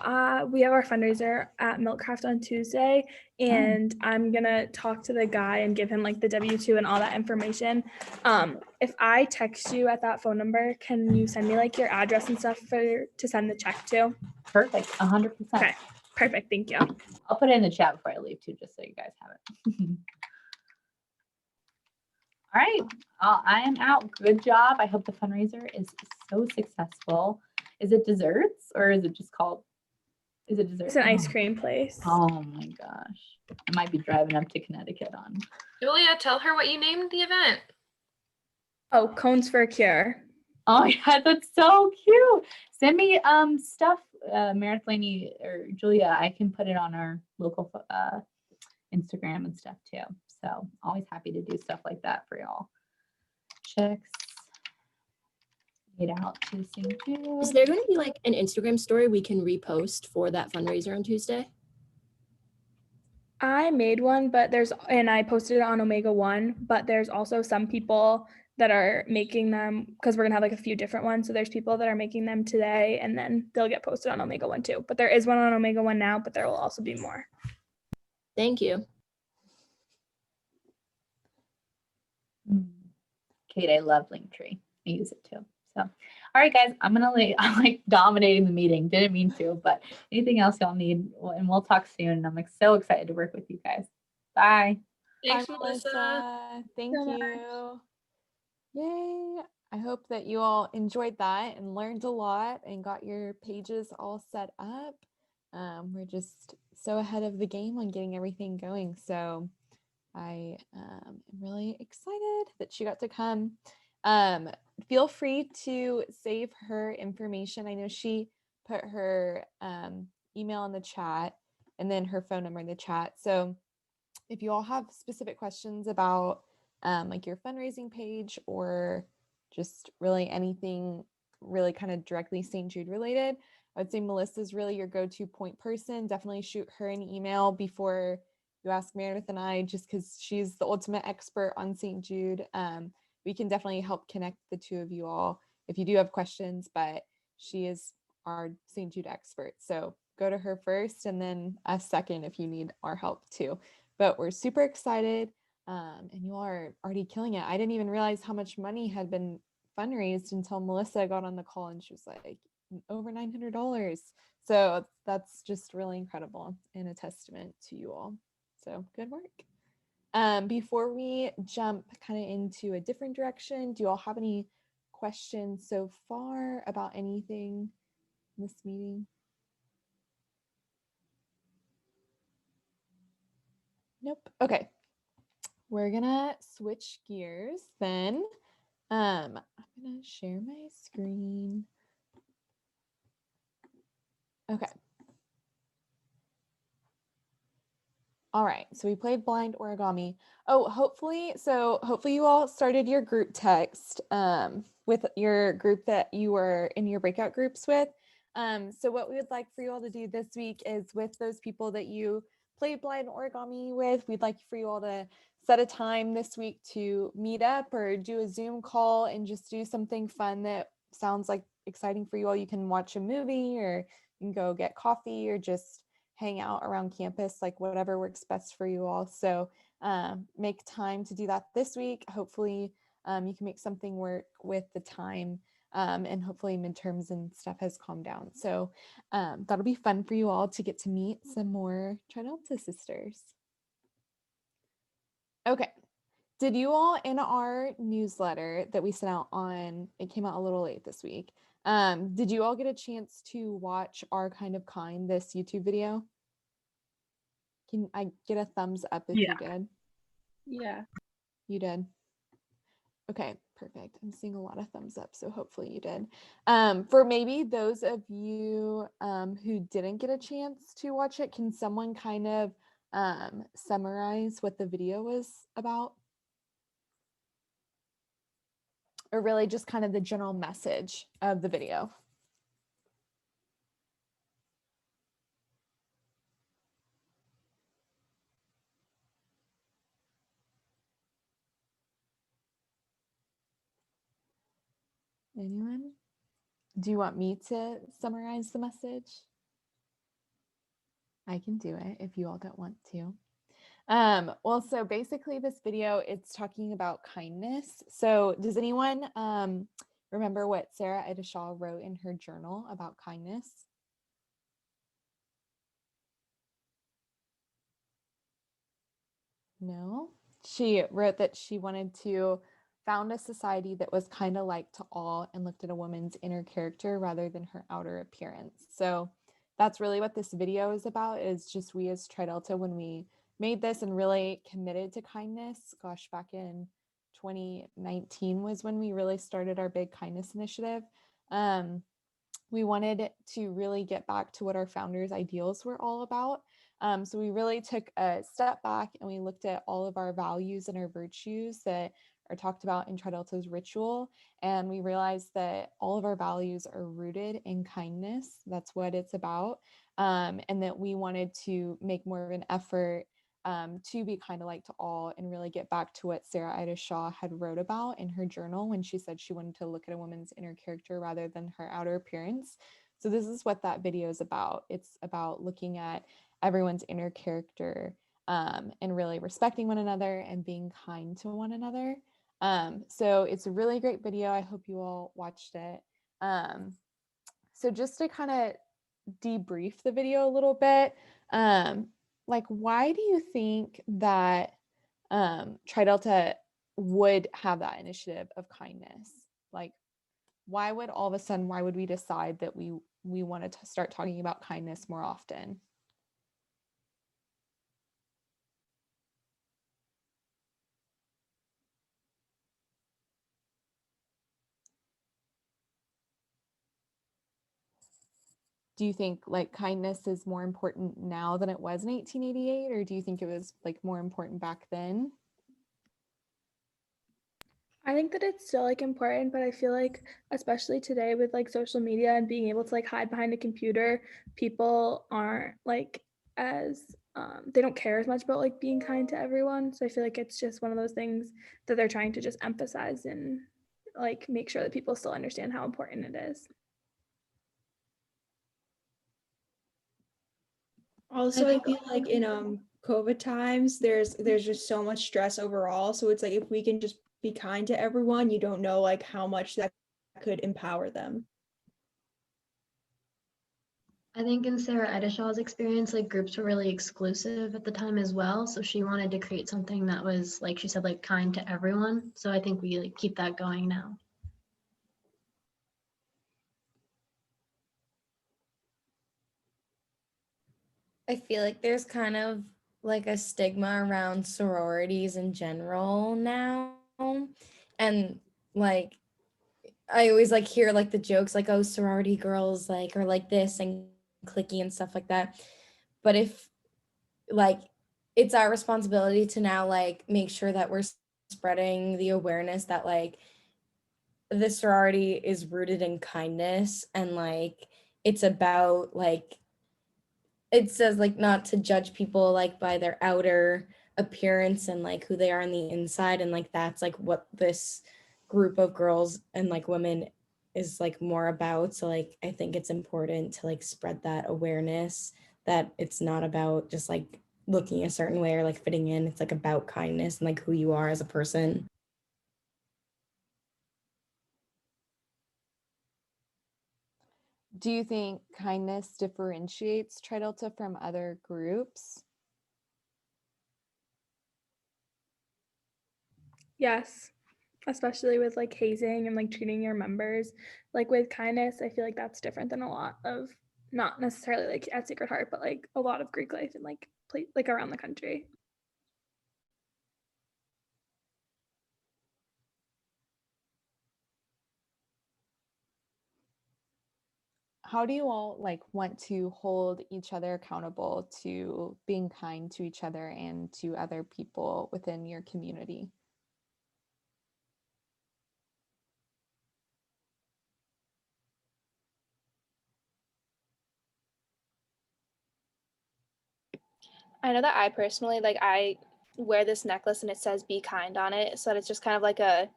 we have our fundraiser at Milkcraft on Tuesday, and I'm gonna talk to the guy and give him like the W-2 and all that information. If I text you at that phone number, can you send me like your address and stuff to send the check to? Perfect. 100%. Okay. Perfect. Thank you. I'll put it in the chat before I leave too, just so you guys have it. All right, I am out. Good job. I hope the fundraiser is so successful. Is it desserts or is it just called? Is it dessert? It's an ice cream place. Oh my gosh. I might be driving up to Connecticut on. Julia, tell her what you named the event. Oh, Cones for a Cure. Oh yeah, that's so cute. Send me stuff, Meredith Laney or Julia. I can put it on our local Instagram and stuff too. So always happy to do stuff like that for y'all. Chicks. Get out to St. Jude. Is there going to be like an Instagram story we can repost for that fundraiser on Tuesday? I made one, and I posted it on Omega One, but there's also some people that are making them because we're gonna have like a few different ones. So there's people that are making them today and then they'll get posted on Omega One too. But there is one on Omega One now, but there will also be more. Thank you. Kate, I love Linktree. I use it too. So, all right, guys, I'm like dominating the meeting. Didn't mean to, but anything else y'all need, and we'll talk soon. I'm like so excited to work with you guys. Bye. Thanks, Bye, Melissa. Thank you. Yay. I hope that you all enjoyed that and learned a lot and got your pages all set up. We're just so ahead of the game on getting everything going. So I am really excited that she got to come. Feel free to save her information. I know she put her email in the chat and then her phone number in the chat. So if you all have specific questions about like your fundraising page or just really anything really kind of directly St. Jude related, I would say Melissa's really your go-to point person. Definitely shoot her an email before you ask Meredith and I, just because she's the ultimate expert on St. Jude. We can definitely help connect the two of you all if you do have questions, but she is our St. Jude expert. So go to her first and then us second if you need our help too. But we're super excited and you all are already killing it. I didn't even realize how much money had been fundraised until Melissa got on the call and she was like, over $900. So that's just really incredible and a testament to you all. So good work. Before we jump kind of into a different direction, do you all have any questions so far about anything in this meeting? Nope. Okay. We're gonna switch gears then. I'm gonna share my screen. Okay. All right, so we played blind origami. Oh, hopefully you all started your group text with your group that you were in your breakout groups with. So what we would like for you all to do this week is with those people that you played blind origami with, we'd like for you all to set a time this week to meet up or do a Zoom call and just do something fun that sounds like exciting for you all. You can watch a movie or you can go get coffee or just hang out around campus, like whatever works best for you all. So make time to do that this week. Hopefully you can make something work with the time and hopefully midterms and stuff has calmed down. So that'll be fun for you all to get to meet some more Tridelta sisters. Okay. Did you all in our newsletter that we sent out it came out a little late this week. Did you all get a chance to watch Our Kind of Kind, this YouTube video? Can I get a thumbs up if you did? Yeah. You did? Okay, perfect. I'm seeing a lot of thumbs up, so hopefully you did. For maybe those of you who didn't get a chance to watch it, can someone kind of summarize what the video was about? Or really just kind of the general message of the video? Anyone? Do you want me to summarize the message? I can do it if you all don't want to. Well, so basically this video, it's talking about kindness. So does anyone remember what Sarah Ida Shaw wrote in her journal about kindness? No? she wrote that she wanted to found a society that was kind of like to all and looked at a woman's inner character rather than her outer appearance. So that's really what this video is about, is just we as Tri Delta, when we made this and really committed to kindness, gosh, back in 2019 was when we really started our big kindness initiative. We wanted to really get back to what our founders' ideals were all about. So we really took a step back and we looked at all of our values and our virtues that are talked about in Tri Delta's ritual. And we realized that all of our values are rooted in kindness. That's what it's about. And that we wanted to make more of an effort to be kind of like to all and really get back to what Sarah Ida Shaw had wrote about in her journal when she said she wanted to look at a woman's inner character rather than her outer appearance. So this is what that video is about. It's about looking at everyone's inner character and really respecting one another and being kind to one another. So it's a really great video. I hope you all watched it. So just to kind of debrief the video a little bit, like, why do you think that Tri Delta would have that initiative of kindness? Like, why would all of a sudden, why would we decide that we wanted to start talking about kindness more often? Do you think like kindness is more important now than it was in 1888, or do you think it was like more important back then? I think that it's still like important, but I feel like especially today with like social media and being able to like hide behind a computer, people aren't like as they don't care as much about like being kind to everyone. So I feel like it's just one of those things that they're trying to just emphasize and like make sure that people still understand how important it is. Also, I feel like in COVID times, there's just so much stress overall. So it's like if we can just be kind to everyone, you don't know like how much that could empower them. I think in Sarah Edishaw's experience, like groups were really exclusive at the time as well. So she wanted to create something that was, like she said, like kind to everyone. So I think we like keep that going now. I feel like there's kind of like a stigma around sororities in general now. And like I always like hear like the jokes like, oh, sorority girls like are like this and clicky and stuff like that. But if like it's our responsibility to now like make sure that we're spreading the awareness that like the sorority is rooted in kindness and like it's about like it says like not to judge people like by their outer appearance and like who they are on the inside, and like that's like what this group of girls and like women is like more about. So like I think it's important to like spread that awareness that it's not about just like looking a certain way or like fitting in. It's like about kindness and like who you are as a person. Do you think kindness differentiates Tri Delta from other groups? Yes, especially with like hazing and like treating your members like with kindness. I feel like that's different than a lot of, not necessarily like at Sacred Heart, but like a lot of Greek life and like like around the country. How do you all like want to hold each other accountable to being kind to each other and to other people within your community? I know that I personally like I wear this necklace and it says be kind on it, so that it's just kind of like a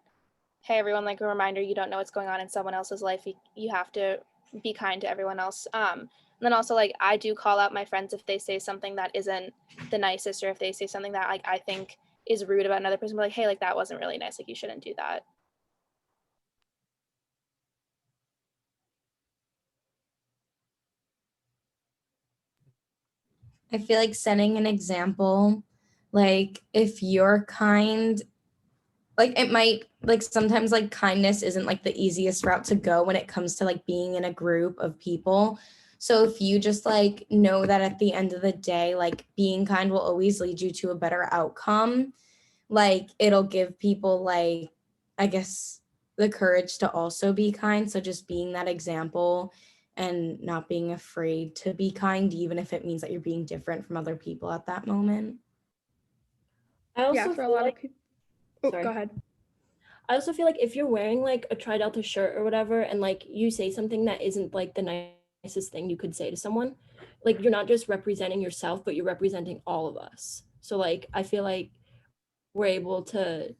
hey everyone, like a reminder you don't know what's going on in someone else's life. You have to be kind to everyone else. And then also like I do call out my friends if they say something that isn't the nicest, or if they say something that like I think is rude about another person, but like hey, like that wasn't really nice, like you shouldn't do that. I feel like setting an example like if you're kind, like it might, like sometimes like kindness isn't like the easiest route to go when it comes to like being in a group of people. So if you just like know that at the end of the day, like being kind will always lead you to a better outcome, like it'll give people like, I guess, the courage to also be kind. So just being that example and not being afraid to be kind, even if it means that you're being different from other people at that moment. I also Yeah, for a feel lot like, of people. Oh, sorry. go ahead. I also feel like if you're wearing like a Tri Delta shirt or whatever, and like you say something that isn't like the nicest thing you could say to someone, like you're not just representing yourself, but you're representing all of us. So like I feel like we're able to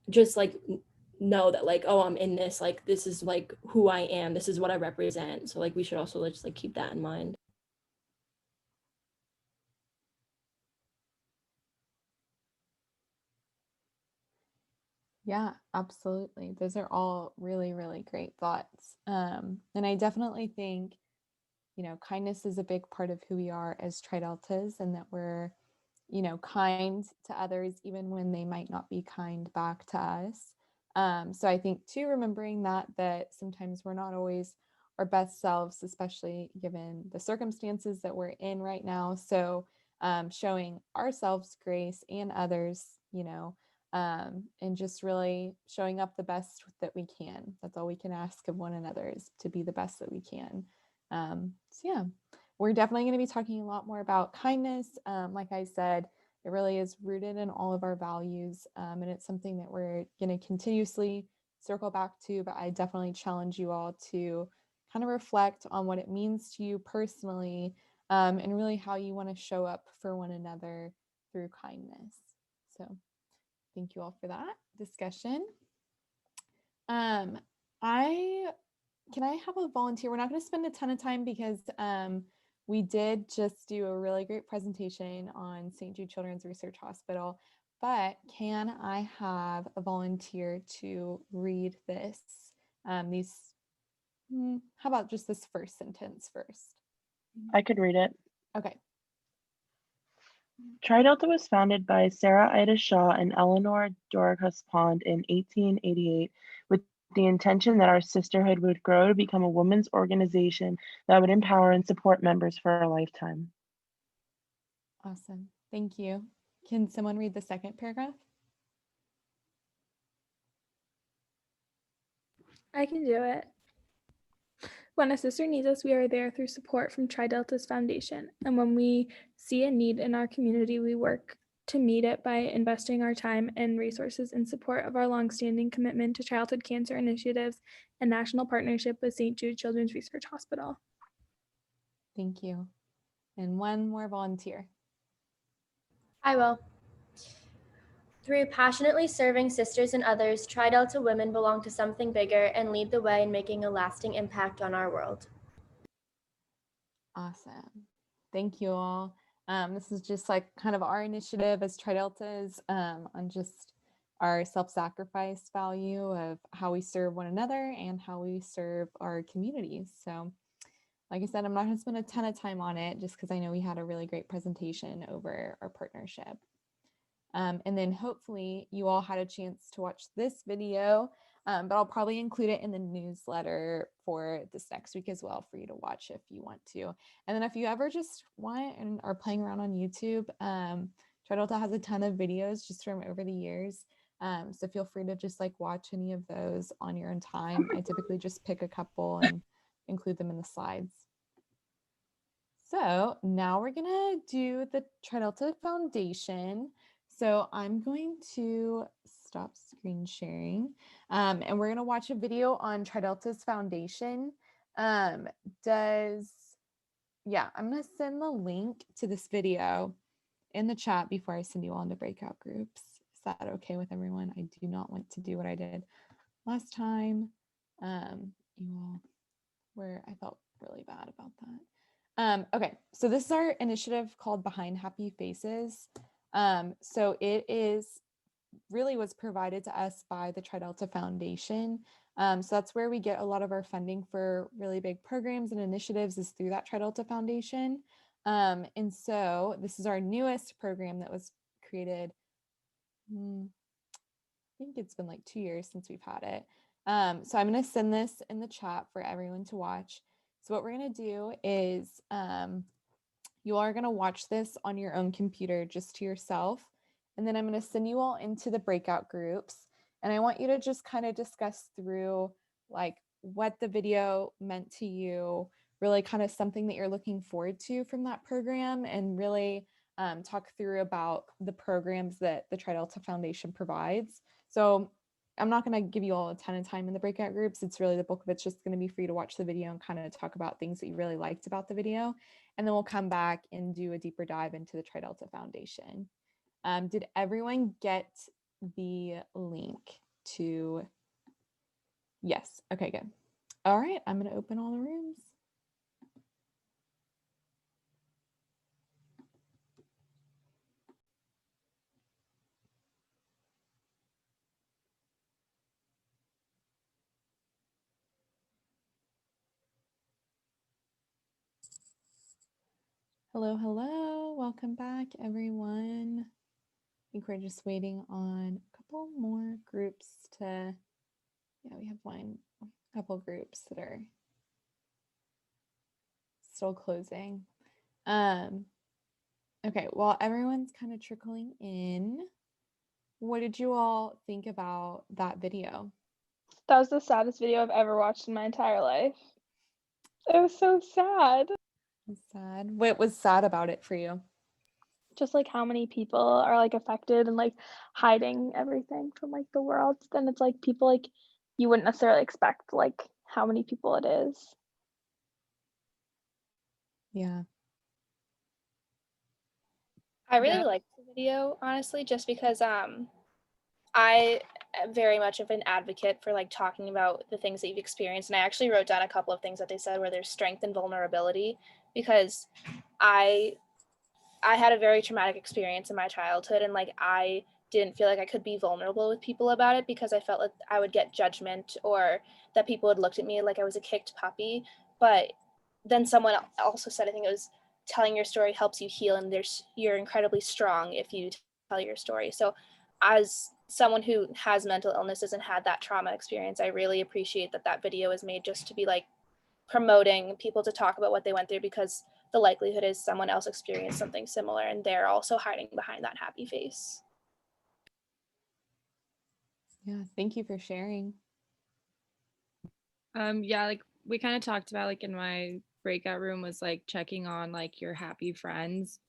just like know that like, oh, I'm in this, like this is like who I am, this is what I represent. So like we should also just like keep that in mind. Yeah, absolutely. Those are all really, really great thoughts. And I definitely think, kindness is a big part of who we are as Tri-Deltas, and that we're, kind to others even when they might not be kind back to us. So I think too, remembering that sometimes we're not always our best selves, especially given the circumstances that we're in right now. So showing ourselves grace and others, and just really showing up the best that we can. That's all we can ask of one another, is to be the best that we can. So yeah, we're definitely going to be talking a lot more about kindness. Like I said, it really is rooted in all of our values, and it's something that we're going to continuously circle back to. But I definitely challenge you all to kind of reflect on what it means to you personally, and really how you want to show up for one another through kindness. So thank you all for that discussion. I Can I have a volunteer? We're not going to spend a ton of time because we did just do a really great presentation on St. Jude Children's Research Hospital, but can I have a volunteer to read this? How about just this first sentence first? I could read it. Okay. Tri Delta was founded by Sarah Ida Shaw and Eleanor Dorcas Pond in 1888 with the intention that our sisterhood would grow to become a women's organization that would empower and support members for a lifetime. Awesome. Thank you. Can someone read the second paragraph? I can do it. When a sister needs us, we are there through support from Tri Delta's Foundation. And when we see a need in our community, we work to meet it by investing our time and resources in support of our longstanding commitment to childhood cancer initiatives and national partnership with St. Jude Children's Research Hospital. Thank you. And one more volunteer. I will. Through passionately serving sisters and others, Tri Delta women belong to something bigger and lead the way in making a lasting impact on our world. Awesome. Thank you all. This is just like kind of our initiative as Tri-Deltas, on just our self-sacrifice value of how we serve one another and how we serve our communities. So like I said, I'm not going to spend a ton of time on it just because I know we had a really great presentation over our partnership. And then hopefully you all had a chance to watch this video, but I'll probably include it in the newsletter for this next week as well for you to watch if you want to. And then if you ever just want and are playing around on YouTube, Tri-Delta has a ton of videos just from over the years. So feel free to just like watch any of those on your own time. I typically just pick a couple and include them in the slides. So now we're gonna do the Tri-Delta Foundation. So I'm going to stop screen sharing, and we're gonna watch a video on Tri-Delta's Foundation. I'm gonna send the link to this video in the chat before I send you all into breakout groups. Is that okay with everyone? I do not want to do what I did last time. You all I felt really bad about that. Okay, so this is our initiative called Behind Happy Faces. So it was provided to us by the Tri-Delta Foundation. So that's where we get a lot of our funding for really big programs and initiatives, is through that Tri-Delta Foundation. And so this is our newest program that was created. I think it's been like 2 years since we've had it. So I'm going to send this in the chat for everyone to watch. So what we're going to do is you all are going to watch this on your own computer just to yourself. And then I'm going to send you all into the breakout groups. And I want you to just kind of discuss through like what the video meant to you, really kind of something that you're looking forward to from that program, and really talk through about the programs that the Tri Delta Foundation provides. So I'm not going to give you all a ton of time in the breakout groups. It's really the bulk of it's just going to be for you to watch the video and kind of talk about things that you really liked about the video. And then we'll come back and do a deeper dive into the Tri Delta Foundation. Did everyone get the link to? Yes. Okay, good. All right, I'm going to open all the rooms. Hello, hello. Welcome back, everyone. I think we're just waiting on a couple more groups to, yeah, we have a couple groups that are still closing. Okay, while everyone's kind of trickling in, what did you all think about that video? That was the saddest video I've ever watched in my entire life. It was so sad. It's sad. What was sad about it for you? Just like how many people are like affected and like hiding everything from like the world. Then it's like people like you wouldn't necessarily expect like how many people it is. Yeah. I really liked the video, honestly, just because I am very much of an advocate for like talking about the things that you've experienced. And I actually wrote down a couple of things that they said where there's strength and vulnerability, because I had a very traumatic experience in my childhood, and like I didn't feel like I could be vulnerable with people about it because I felt like I would get judgment, or that people had looked at me like I was a kicked puppy. But then someone also said, I think it was, telling your story helps you heal, and you're incredibly strong if you tell your story. So as someone who has mental illnesses and had that trauma experience, I really appreciate that that video is made just to be like promoting people to talk about what they went through, because the likelihood is someone else experienced something similar and they're also hiding behind that happy face. Yeah, thank you for sharing. Yeah, like we kind of talked about like in my breakout room was like checking on like your happy friends,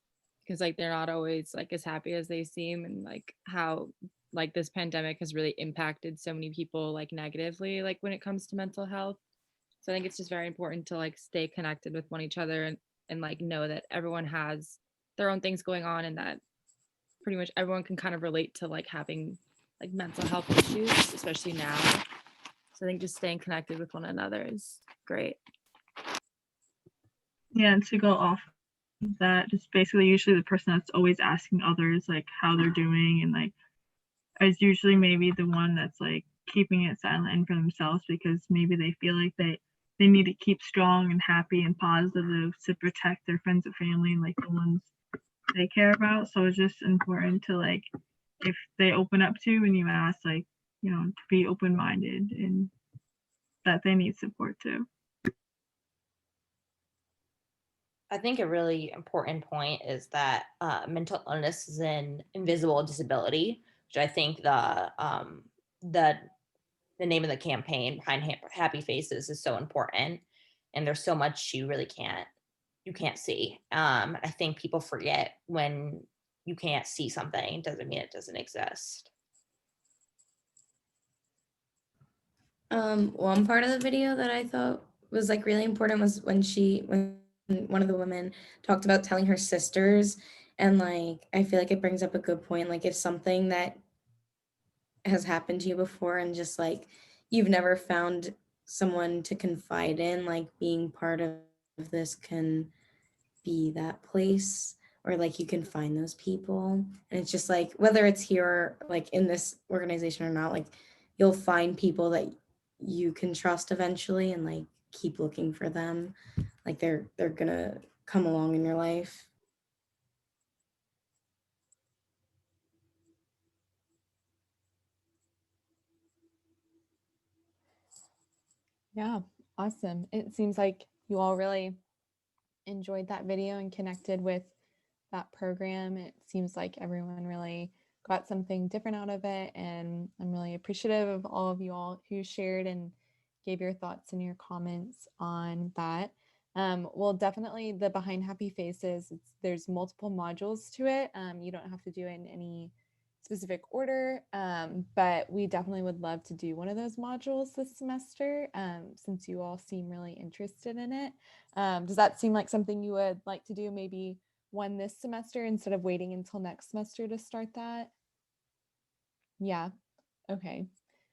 because like they're not always like as happy as they seem, and like how like this pandemic has really impacted so many people like negatively like when it comes to mental health. So I think it's just very important to like stay connected with one each other, and like know that everyone has their own things going on, and that pretty much everyone can kind of relate to like having like mental health issues, especially now. So I think just staying connected with one another is great. Yeah, and to go off of that, just basically usually the person that's always asking others like how they're doing, and like is usually maybe the one that's like keeping it silent for themselves, because maybe they feel like they need to keep strong and happy and positive to protect their friends and family and like the ones they care about. So it's just important to like, if they open up to you and you ask, like, you know, to be open-minded and that they need support too. I think a really important point is that mental illness is an invisible disability, which I think the name of the campaign behind Happy Faces is so important, and there's so much you really can't see. I think people forget when you can't see something doesn't mean it doesn't exist. One part of the video that I thought was like really important was when one of the women talked about telling her sisters, and like I feel like it brings up a good point. Like if something that has happened to you before and just like you've never found someone to confide in, like being part of this can be that place, or like you can find those people. And it's just like whether it's here like in this organization or not, like you'll find people that you can trust eventually, and like keep looking for them. Like they're gonna come along in your life. Yeah, awesome. It seems like you all really enjoyed that video and connected with that program. It seems like everyone really got something different out of it. And I'm really appreciative of all of you all who shared and gave your thoughts and your comments on that. Well, definitely the Behind Happy Faces, there's multiple modules to it. You don't have to do it in any specific order, but we definitely would love to do one of those modules this semester, since you all seem really interested in it. Does that seem like something you would like to do, maybe one this semester instead of waiting until next semester to start that? Yeah. Okay.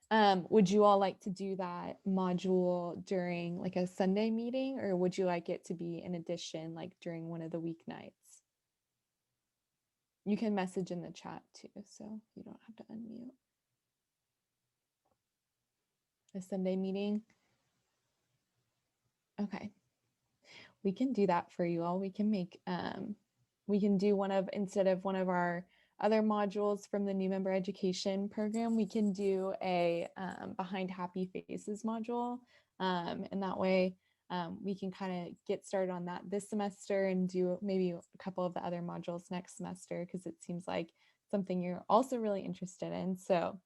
Would you all like to do that module during like a Sunday meeting, or would you like it to be in addition, like during one of the weeknights? You can message in the chat too, so you don't have to unmute. A Sunday meeting? Okay. We can do that for you all. We can make, we can do instead of one of our other modules from the new member education program, we can do a Behind Happy Faces module. And that way we can kind of get started on that this semester and do maybe a couple of the other modules next semester, because it seems like something you're also really interested in. So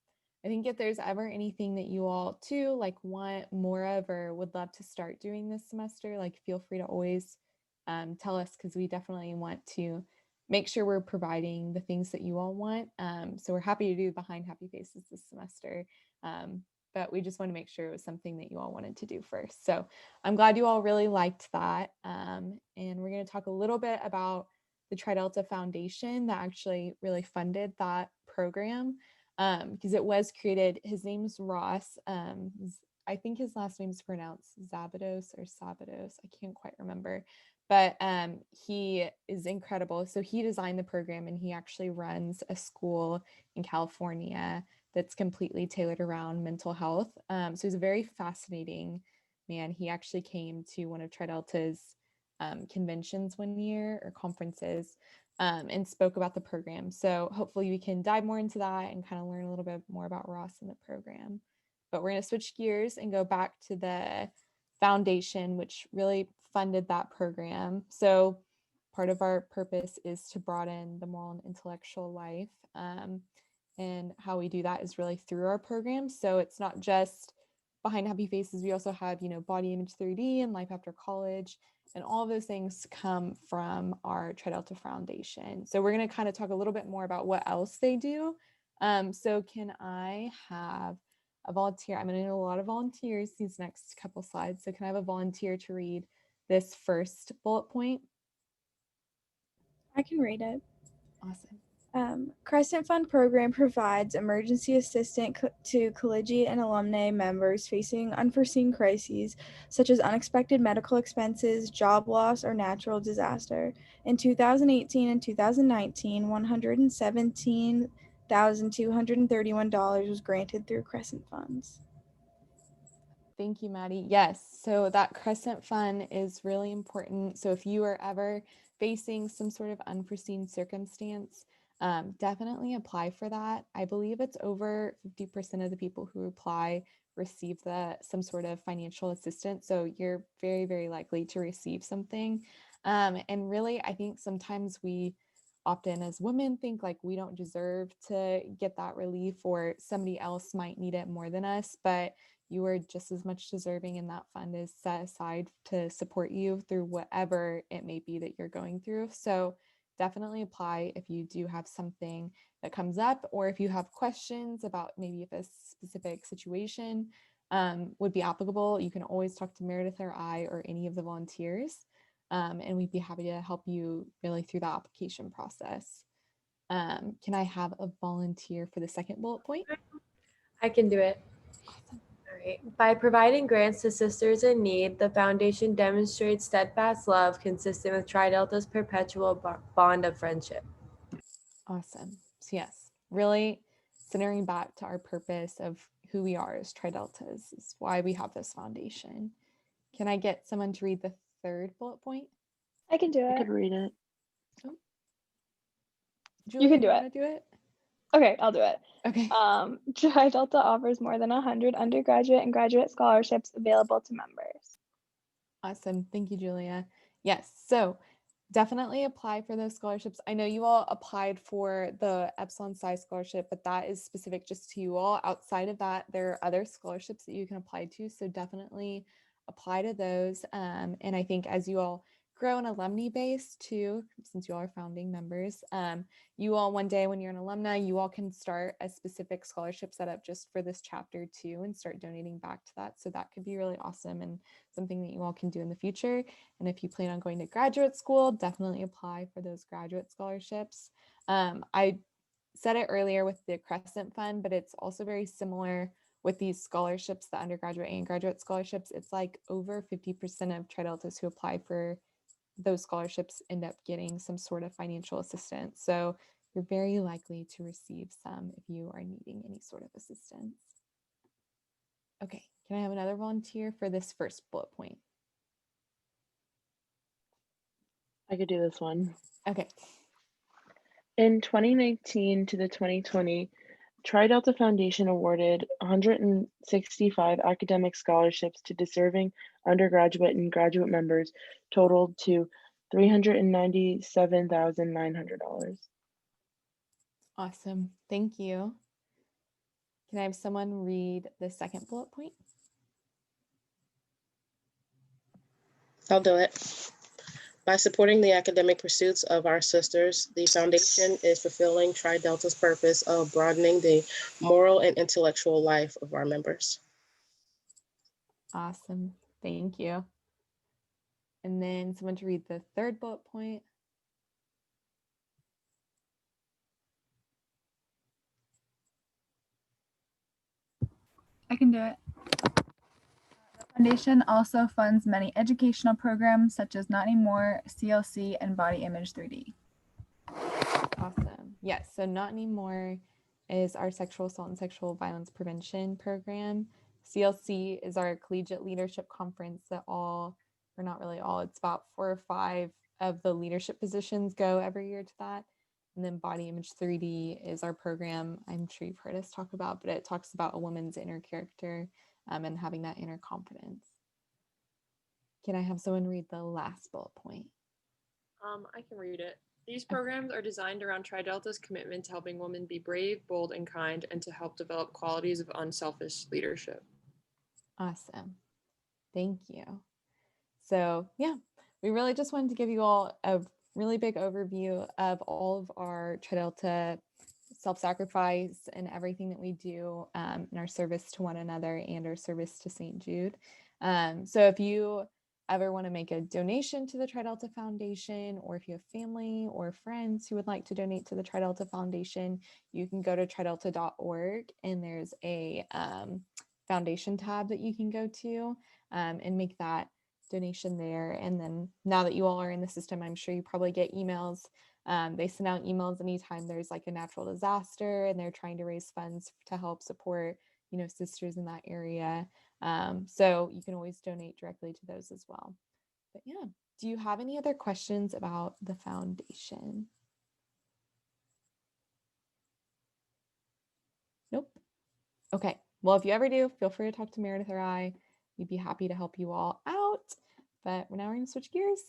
I think if there's ever anything that you all too like want more of or would love to start doing this semester, like feel free to always tell us, because we definitely want to make sure we're providing the things that you all want. So we're happy to do Behind Happy Faces this semester, but we just want to make sure it was something that you all wanted to do first. So I'm glad you all really liked that. And we're going to talk a little bit about the Tri Delta Foundation that actually really funded that program, because it was created. His name's Ross. I think his last name is pronounced Zabados or Sabados. I can't quite remember, but he is incredible. So he designed the program, and he actually runs a school in California that's completely tailored around mental health. So he's a very fascinating man. He actually came to one of Tri Delta's conventions one year, or conferences, and spoke about the program. So hopefully we can dive more into that and kind of learn a little bit more about Ross and the program. But we're going to switch gears and go back to the foundation, which really funded that program. So part of our purpose is to broaden the moral and intellectual life. And how we do that is really through our program. So it's not just Behind Happy Faces. We also have, Body Image 3D and Life After College. And all of those things come from our Tri Delta Foundation. So we're going to kind of talk a little bit more about what else they do. So can I have a volunteer? I'm going to need a lot of volunteers these next couple slides. So can I have a volunteer to read this first bullet point? I can read it. Awesome. Crescent Fund program provides emergency assistance to collegiate and alumni members facing unforeseen crises, such as unexpected medical expenses, job loss, or natural disaster. In 2018 and 2019, $117,231 was granted through Crescent funds. Thank you, Maddie. Yes, so that Crescent Fund is really important. So if you are ever facing some sort of unforeseen circumstance, definitely apply for that. I believe it's over 50% of the people who apply receive some sort of financial assistance. So you're very, very likely to receive something. And really, I think sometimes we often as women think like we don't deserve to get that relief, or somebody else might need it more than us, but you are just as much deserving, and that fund is set aside to support you through whatever it may be that you're going through. So definitely apply if you do have something that comes up, or if you have questions about maybe if a specific situation would be applicable. You can always talk to Meredith or I or any of the volunteers, and we'd be happy to help you really through the application process. Can I have a volunteer for the second bullet point? I can do it. Awesome. All right. By providing grants to sisters in need, the foundation demonstrates steadfast love consistent with Tri Delta's perpetual bond of friendship. Awesome. So yes, really centering back to our purpose of who we are as Tri Deltas is why we have this foundation. Can I get someone to read the third bullet point? I can do it. I could read it. Oh. Julie, can do you it. want to do it? Okay, I'll do it. Okay. Tri Delta offers more than 100 undergraduate and graduate scholarships available to members. Awesome. Thank you, Julia. Yes. So definitely apply for those scholarships. I know you all applied for the Epsilon Psi scholarship, but that is specific just to you all. Outside of that, there are other scholarships that you can apply to. So definitely apply to those. And I think as you all grow an alumni base too, since you all are founding members, you all one day when you're an alumni, you all can start a specific scholarship set up just for this chapter too and start donating back to that. So that could be really awesome and something that you all can do in the future. And if you plan on going to graduate school, definitely apply for those graduate scholarships. I said it earlier with the Crescent Fund, but it's also very similar with these scholarships, the undergraduate and graduate scholarships. It's like over 50% of Tri Deltas who apply for those scholarships end up getting some sort of financial assistance. So you're very likely to receive some if you are needing any sort of assistance. Okay, can I have another volunteer for this first bullet point? I could do this one. Okay. In 2019 to the 2020, Tri Delta Foundation awarded 165 academic scholarships to deserving undergraduate and graduate members, totaled to $397,900. Awesome. Thank you. Can I have someone read the second bullet point? I'll do it. By supporting the academic pursuits of our sisters, the foundation is fulfilling Tri Delta's purpose of broadening the moral and intellectual life of our members. Awesome. Thank you. And then someone to read the third bullet point. I can do it. The foundation also funds many educational programs such as Not Anymore, CLC, and Body Image 3D. Awesome. Yes. So Not Anymore is our sexual assault and sexual violence prevention program. CLC is our collegiate leadership conference that all, or not really all, it's about 4 or 5 of the leadership positions go every year to that. And then Body Image 3D is our program I'm sure you've heard us talk about, but it talks about a woman's inner character and having that inner confidence. Can I have someone read the last bullet point? I can read it. These programs are designed around Tri Delta's commitment to helping women be brave, bold, and kind, and to help develop qualities of unselfish leadership. Awesome. Thank you. So yeah, we really just wanted to give you all a really big overview of all of our Tri Delta self-sacrifice and everything that we do in our service to one another and our service to St. Jude. So if you ever want to make a donation to the Tri Delta Foundation, or if you have family or friends who would like to donate to the Tri Delta Foundation, you can go to tridelta.org and there's a foundation tab that you can go to and make that donation there. And then now that you all are in the system, I'm sure you probably get emails. They send out emails anytime there's like a natural disaster and they're trying to raise funds to help support, you know, sisters in that area. So you can always donate directly to those as well. But yeah, do you have any other questions about the foundation? Nope. Okay. Well, if you ever do, feel free to talk to Meredith or I. We'd be happy to help you all out. But now we're going to switch gears.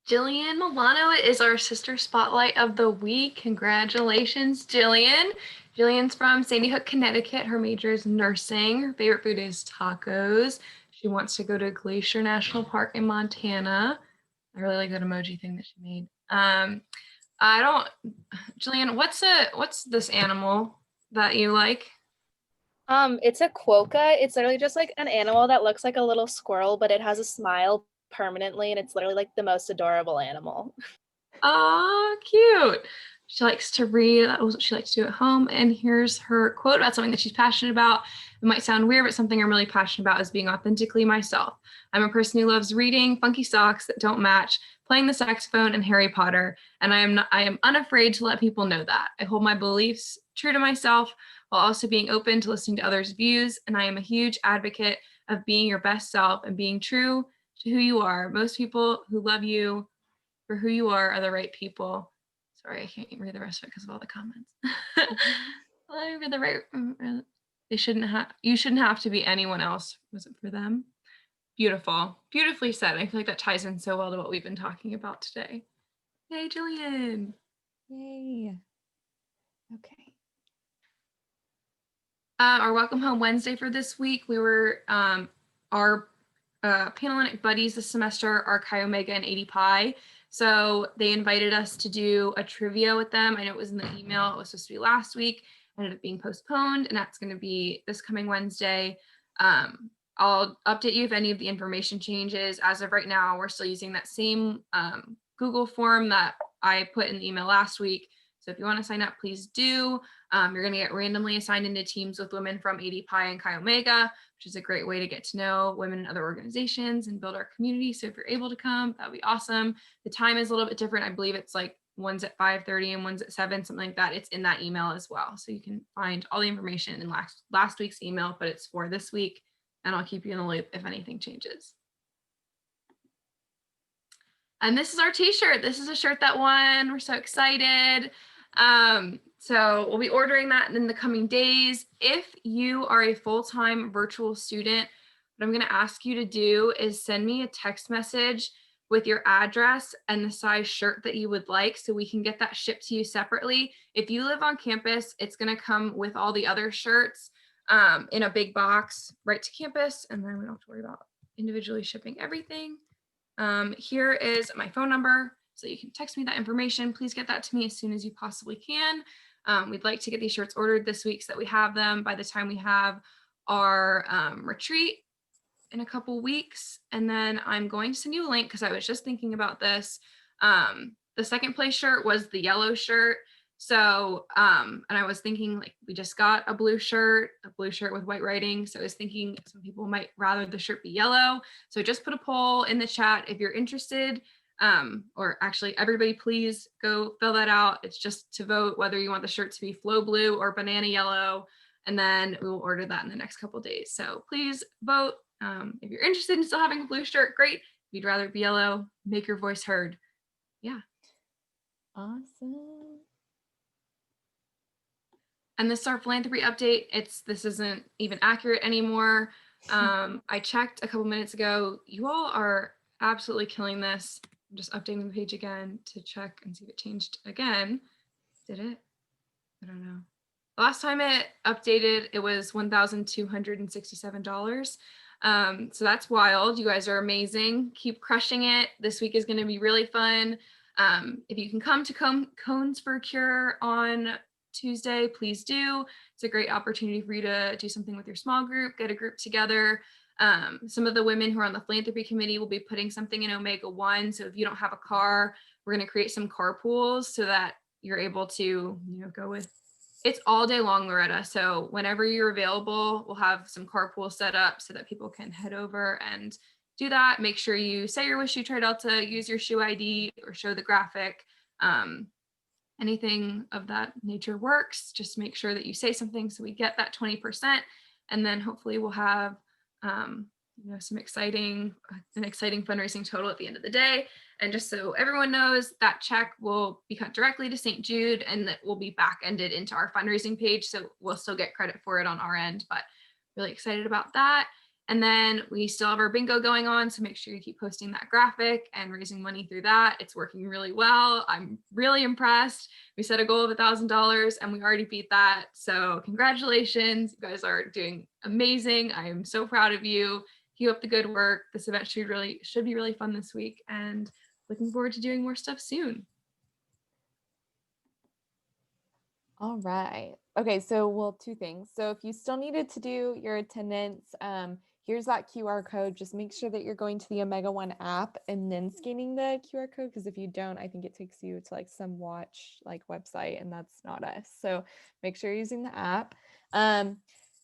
Jillian Milano is our Sister Spotlight of the Week. Congratulations, Jillian. Jillian's from Sandy Hook, Connecticut. Her major is nursing. Her favorite food is tacos. She wants to go to Glacier National Park in Montana. I really like that emoji thing that she made. Jillian, what's this animal that you like? It's a quokka. It's literally just like an animal that looks like a little squirrel, but it has a smile permanently, and it's literally like the most adorable animal. Oh, cute. She likes to read. That was what she likes to do at home. And here's her quote about something that she's passionate about. It might sound weird, but something I'm really passionate about is being authentically myself. I'm a person who loves reading, funky socks that don't match, playing the saxophone, and Harry Potter. And I am unafraid to let people know that. I hold my beliefs true to myself while also being open to listening to others' views. And I am a huge advocate of being your best self and being true to who you are. Most people who love you for who you are the right people. So Sorry, I can't read the rest of it because of all the comments. Let me read the right. You shouldn't have to be anyone else. Was it for them? Beautiful. Beautifully said. I feel like that ties in so well to what we've been talking about today. Yay, Jillian. Yay. Okay. Our Welcome Home Wednesday for this week, we were our Panhellenic buddies this semester are Chi Omega and 80 Pi. So they invited us to do a trivia with them. I know it was in the email. It was supposed to be last week. Ended up being postponed, and that's going to be this coming Wednesday. I'll update you if any of the information changes. As of right now, we're still using that same Google form that I put in the email last week. So if you want to sign up, please do. You're going to get randomly assigned into teams with women from 80 Pi and Chi Omega, which is a great way to get to know women in other organizations and build our community. So if you're able to come, that'd be awesome. The time is a little bit different. I believe it's like one's at 5:30 and one's at 7, something like that. It's in that email as well. So you can find all the information in last week's email, but it's for this week, and I'll keep you in the loop if anything changes. And this is our t-shirt. This is a shirt that won. We're so excited. So we'll be ordering that in the coming days. If you are a full-time virtual student, what I'm going to ask you to do is send me a text message with your address and the size shirt that you would like so we can get that shipped to you separately. If you live on campus, it's going to come with all the other shirts in a big box right to campus, and then we don't have to worry about individually shipping everything. Here is my phone number, so you can text me that information. Please get that to me as soon as you possibly can. We'd like to get these shirts ordered this week so that we have them by the time we have our retreat in a couple weeks. And then I'm going to send you a link because I was just thinking about this. The second place shirt was the yellow shirt. So, and I was thinking like we just got a blue shirt with white writing. So I was thinking some people might rather the shirt be yellow. So just put a poll in the chat if you're interested. Or actually everybody please go fill that out. It's just to vote whether you want the shirt to be flow blue or banana yellow. And then we will order that in the next couple days. So please vote. If you're interested in still having a blue shirt, great. If you'd rather it be yellow, make your voice heard. Yeah. Awesome. And this is our philanthropy update. This isn't even accurate anymore. I checked a couple minutes ago. You all are absolutely killing this. I'm just updating the page again to check and see if it changed again. Did it? I don't know. The last time it updated, it was $1,267. So that's wild. You guys are amazing. Keep crushing it. This week is going to be really fun. If you can come to Cones for a Cure on Tuesday, please do. It's a great opportunity for you to do something with your small group, get a group together. Some of the women who are on the philanthropy committee will be putting something in Omega 1. So if you don't have a car, we're going to create some carpools so that you're able to, go with. It's all day long, Loretta. So whenever you're available, we'll have some carpools set up so that people can head over and do that. Make sure you say your wish you Tri Delta, use your shoe ID or show the graphic. Anything of that nature works. Just make sure that you say something so we get that 20%, and then hopefully we'll have an exciting fundraising total at the end of the day. And just so everyone knows, that check will be cut directly to St. Jude, and that will be back-ended into our fundraising page. So we'll still get credit for it on our end, but really excited about that. And then we still have our bingo going on, so make sure you keep posting that graphic and raising money through that. It's working really well. I'm really impressed. We set a goal of $1,000 and we already beat that. So congratulations, you guys are doing amazing. I am so proud of you. Keep up the good work. This event should be really fun this week, and looking forward to doing more stuff soon. All right. Okay, so two things. So if you still needed to do your attendance, here's that QR code. Just make sure that you're going to the Omega One app and then scanning the QR code, because if you don't, I think it takes you to like some watch website, and that's not us. So make sure you're using the app.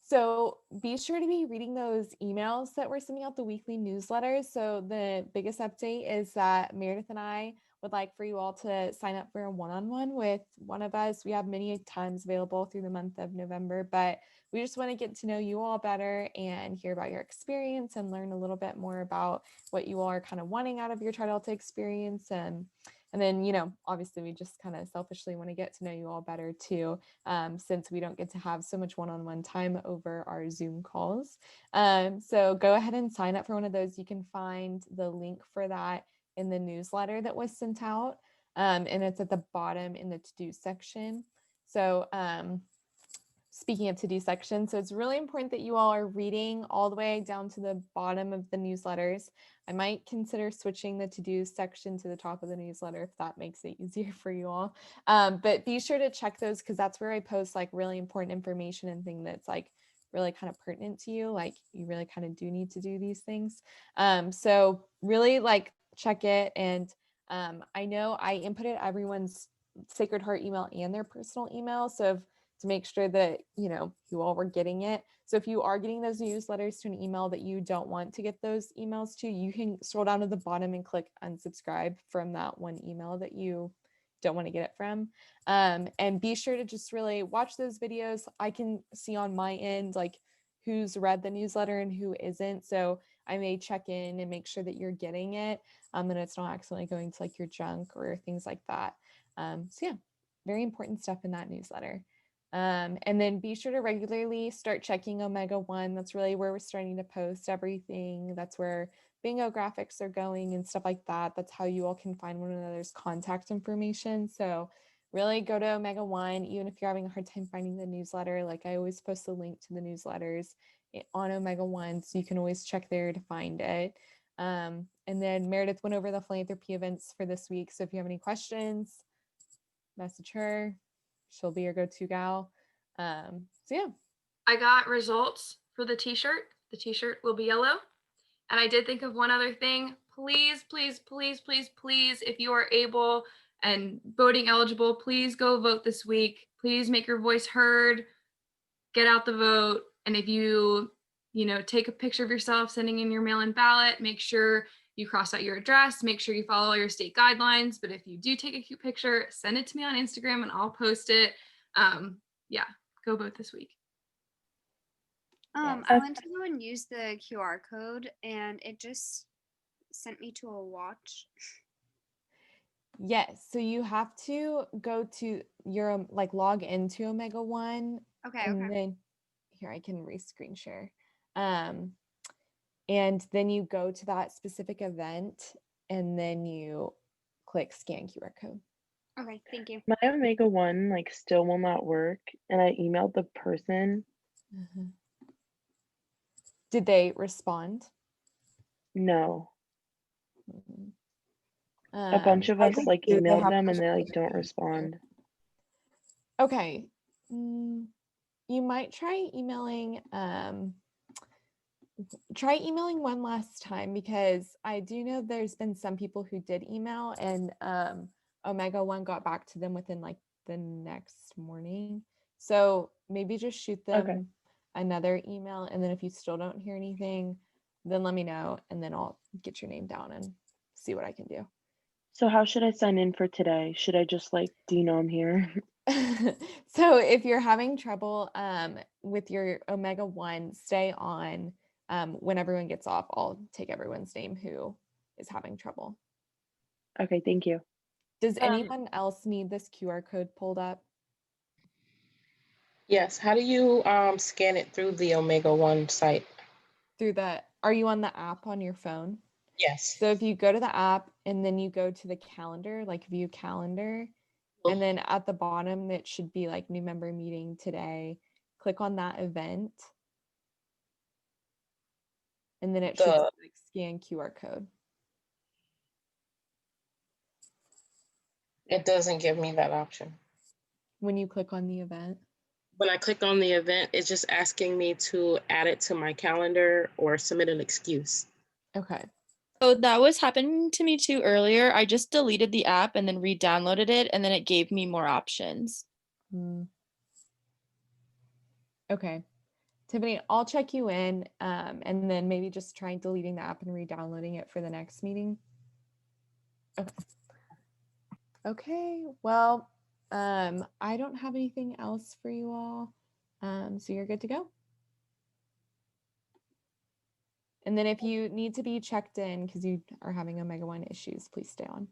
So be sure to be reading those emails that we're sending out, the weekly newsletters. So the biggest update is that Meredith and I would like for you all to sign up for a one-on-one with one of us. We have many times available through the month of November, but we just want to get to know you all better and hear about your experience and learn a little bit more about what you all are kind of wanting out of your Tri Delta experience. And And then, obviously we just kind of selfishly want to get to know you all better too, since we don't get to have so much one-on-one time over our Zoom calls. So go ahead and sign up for one of those. You can find the link for that in the newsletter that was sent out. And it's at the bottom in the to-do section. So speaking of to-do section, so it's really important that you all are reading all the way down to the bottom of the newsletters. I might consider switching the to-do section to the top of the newsletter if that makes it easier for you all. But be sure to check those, because that's where I post like really important information and thing that's like really kind of pertinent to you. Like you really kind of do need to do these things. So really like check it. And I know I inputted everyone's Sacred Heart email and their personal email. So to make sure that, you all were getting it. So if you are getting those newsletters to an email that you don't want to get those emails to, you can scroll down to the bottom and click unsubscribe from that one email that you don't want to get it from. And be sure to just really watch those videos. I can see on my end, like who's read the newsletter and who isn't. So I may check in and make sure that you're getting it, and it's not accidentally going to like your junk or things like that. So yeah, very important stuff in that newsletter. And then be sure to regularly start checking Omega One. That's really where we're starting to post everything. That's where bingo graphics are going and stuff like that. That's how you all can find one another's contact information. So really go to Omega One, even if you're having a hard time finding the newsletter. Like I always post a link to the newsletters on Omega One, so you can always check there to find it. And then Meredith went over the philanthropy events for this week. So if you have any questions, message her. She'll be your go-to gal. So yeah. I got results for the t-shirt. The t-shirt will be yellow. And I did think of one other thing. Please, please, please, please, please, if you are able and voting eligible, please go vote this week. Please make your voice heard. Get out the vote. And if you take a picture of yourself sending in your mail-in ballot, make sure you cross out your address, make sure you follow all your state guidelines. But if you do take a cute picture, send it to me on Instagram and I'll post it. Yeah, go vote this week. Yes. I went to go and use the QR code and it just sent me to a watch. Yes. So you have to go to your log into Omega One. Okay. And then here I can screen share. And then you go to that specific event and then you click scan QR code. Okay, thank you. My Omega One still will not work, and I emailed the person. Mm-hmm. Did they respond? No. Mm-hmm. A bunch of us emailed them and they don't respond. Okay. You might try emailing one last time, because I do know there's been some people who did email and Omega One got back to them within the next morning. So maybe just shoot them another email, and then if you still don't hear anything, then let me know and then I'll get your name down and see what I can do. So how should I sign in for today? Should I just do you know I'm here? So if you're having trouble with your Omega One, stay on. When everyone gets off, I'll take everyone's name who is having trouble. Okay, thank you. Does anyone else need this QR code pulled up? Yes. How do you scan it through the Omega One site? Are you on the app on your phone? Yes. So if you go to the app and then you go to the calendar, view calendar, and then at the bottom, it should be new member meeting today. Click on that event. And then it should scan QR code. It doesn't give me that option. When you click on the event? When I click on the event, it's just asking me to add it to my calendar or submit an excuse. Okay. Oh, that was happening to me too earlier. I just deleted the app and then re-downloaded it, and then it gave me more options. Okay. Tiffany, I'll check you in and then maybe just try deleting the app and re-downloading it for the next meeting. Okay. Okay. Well, I don't have anything else for you all. So you're good to go. And then if you need to be checked in because you are having Omega One issues, please stay on.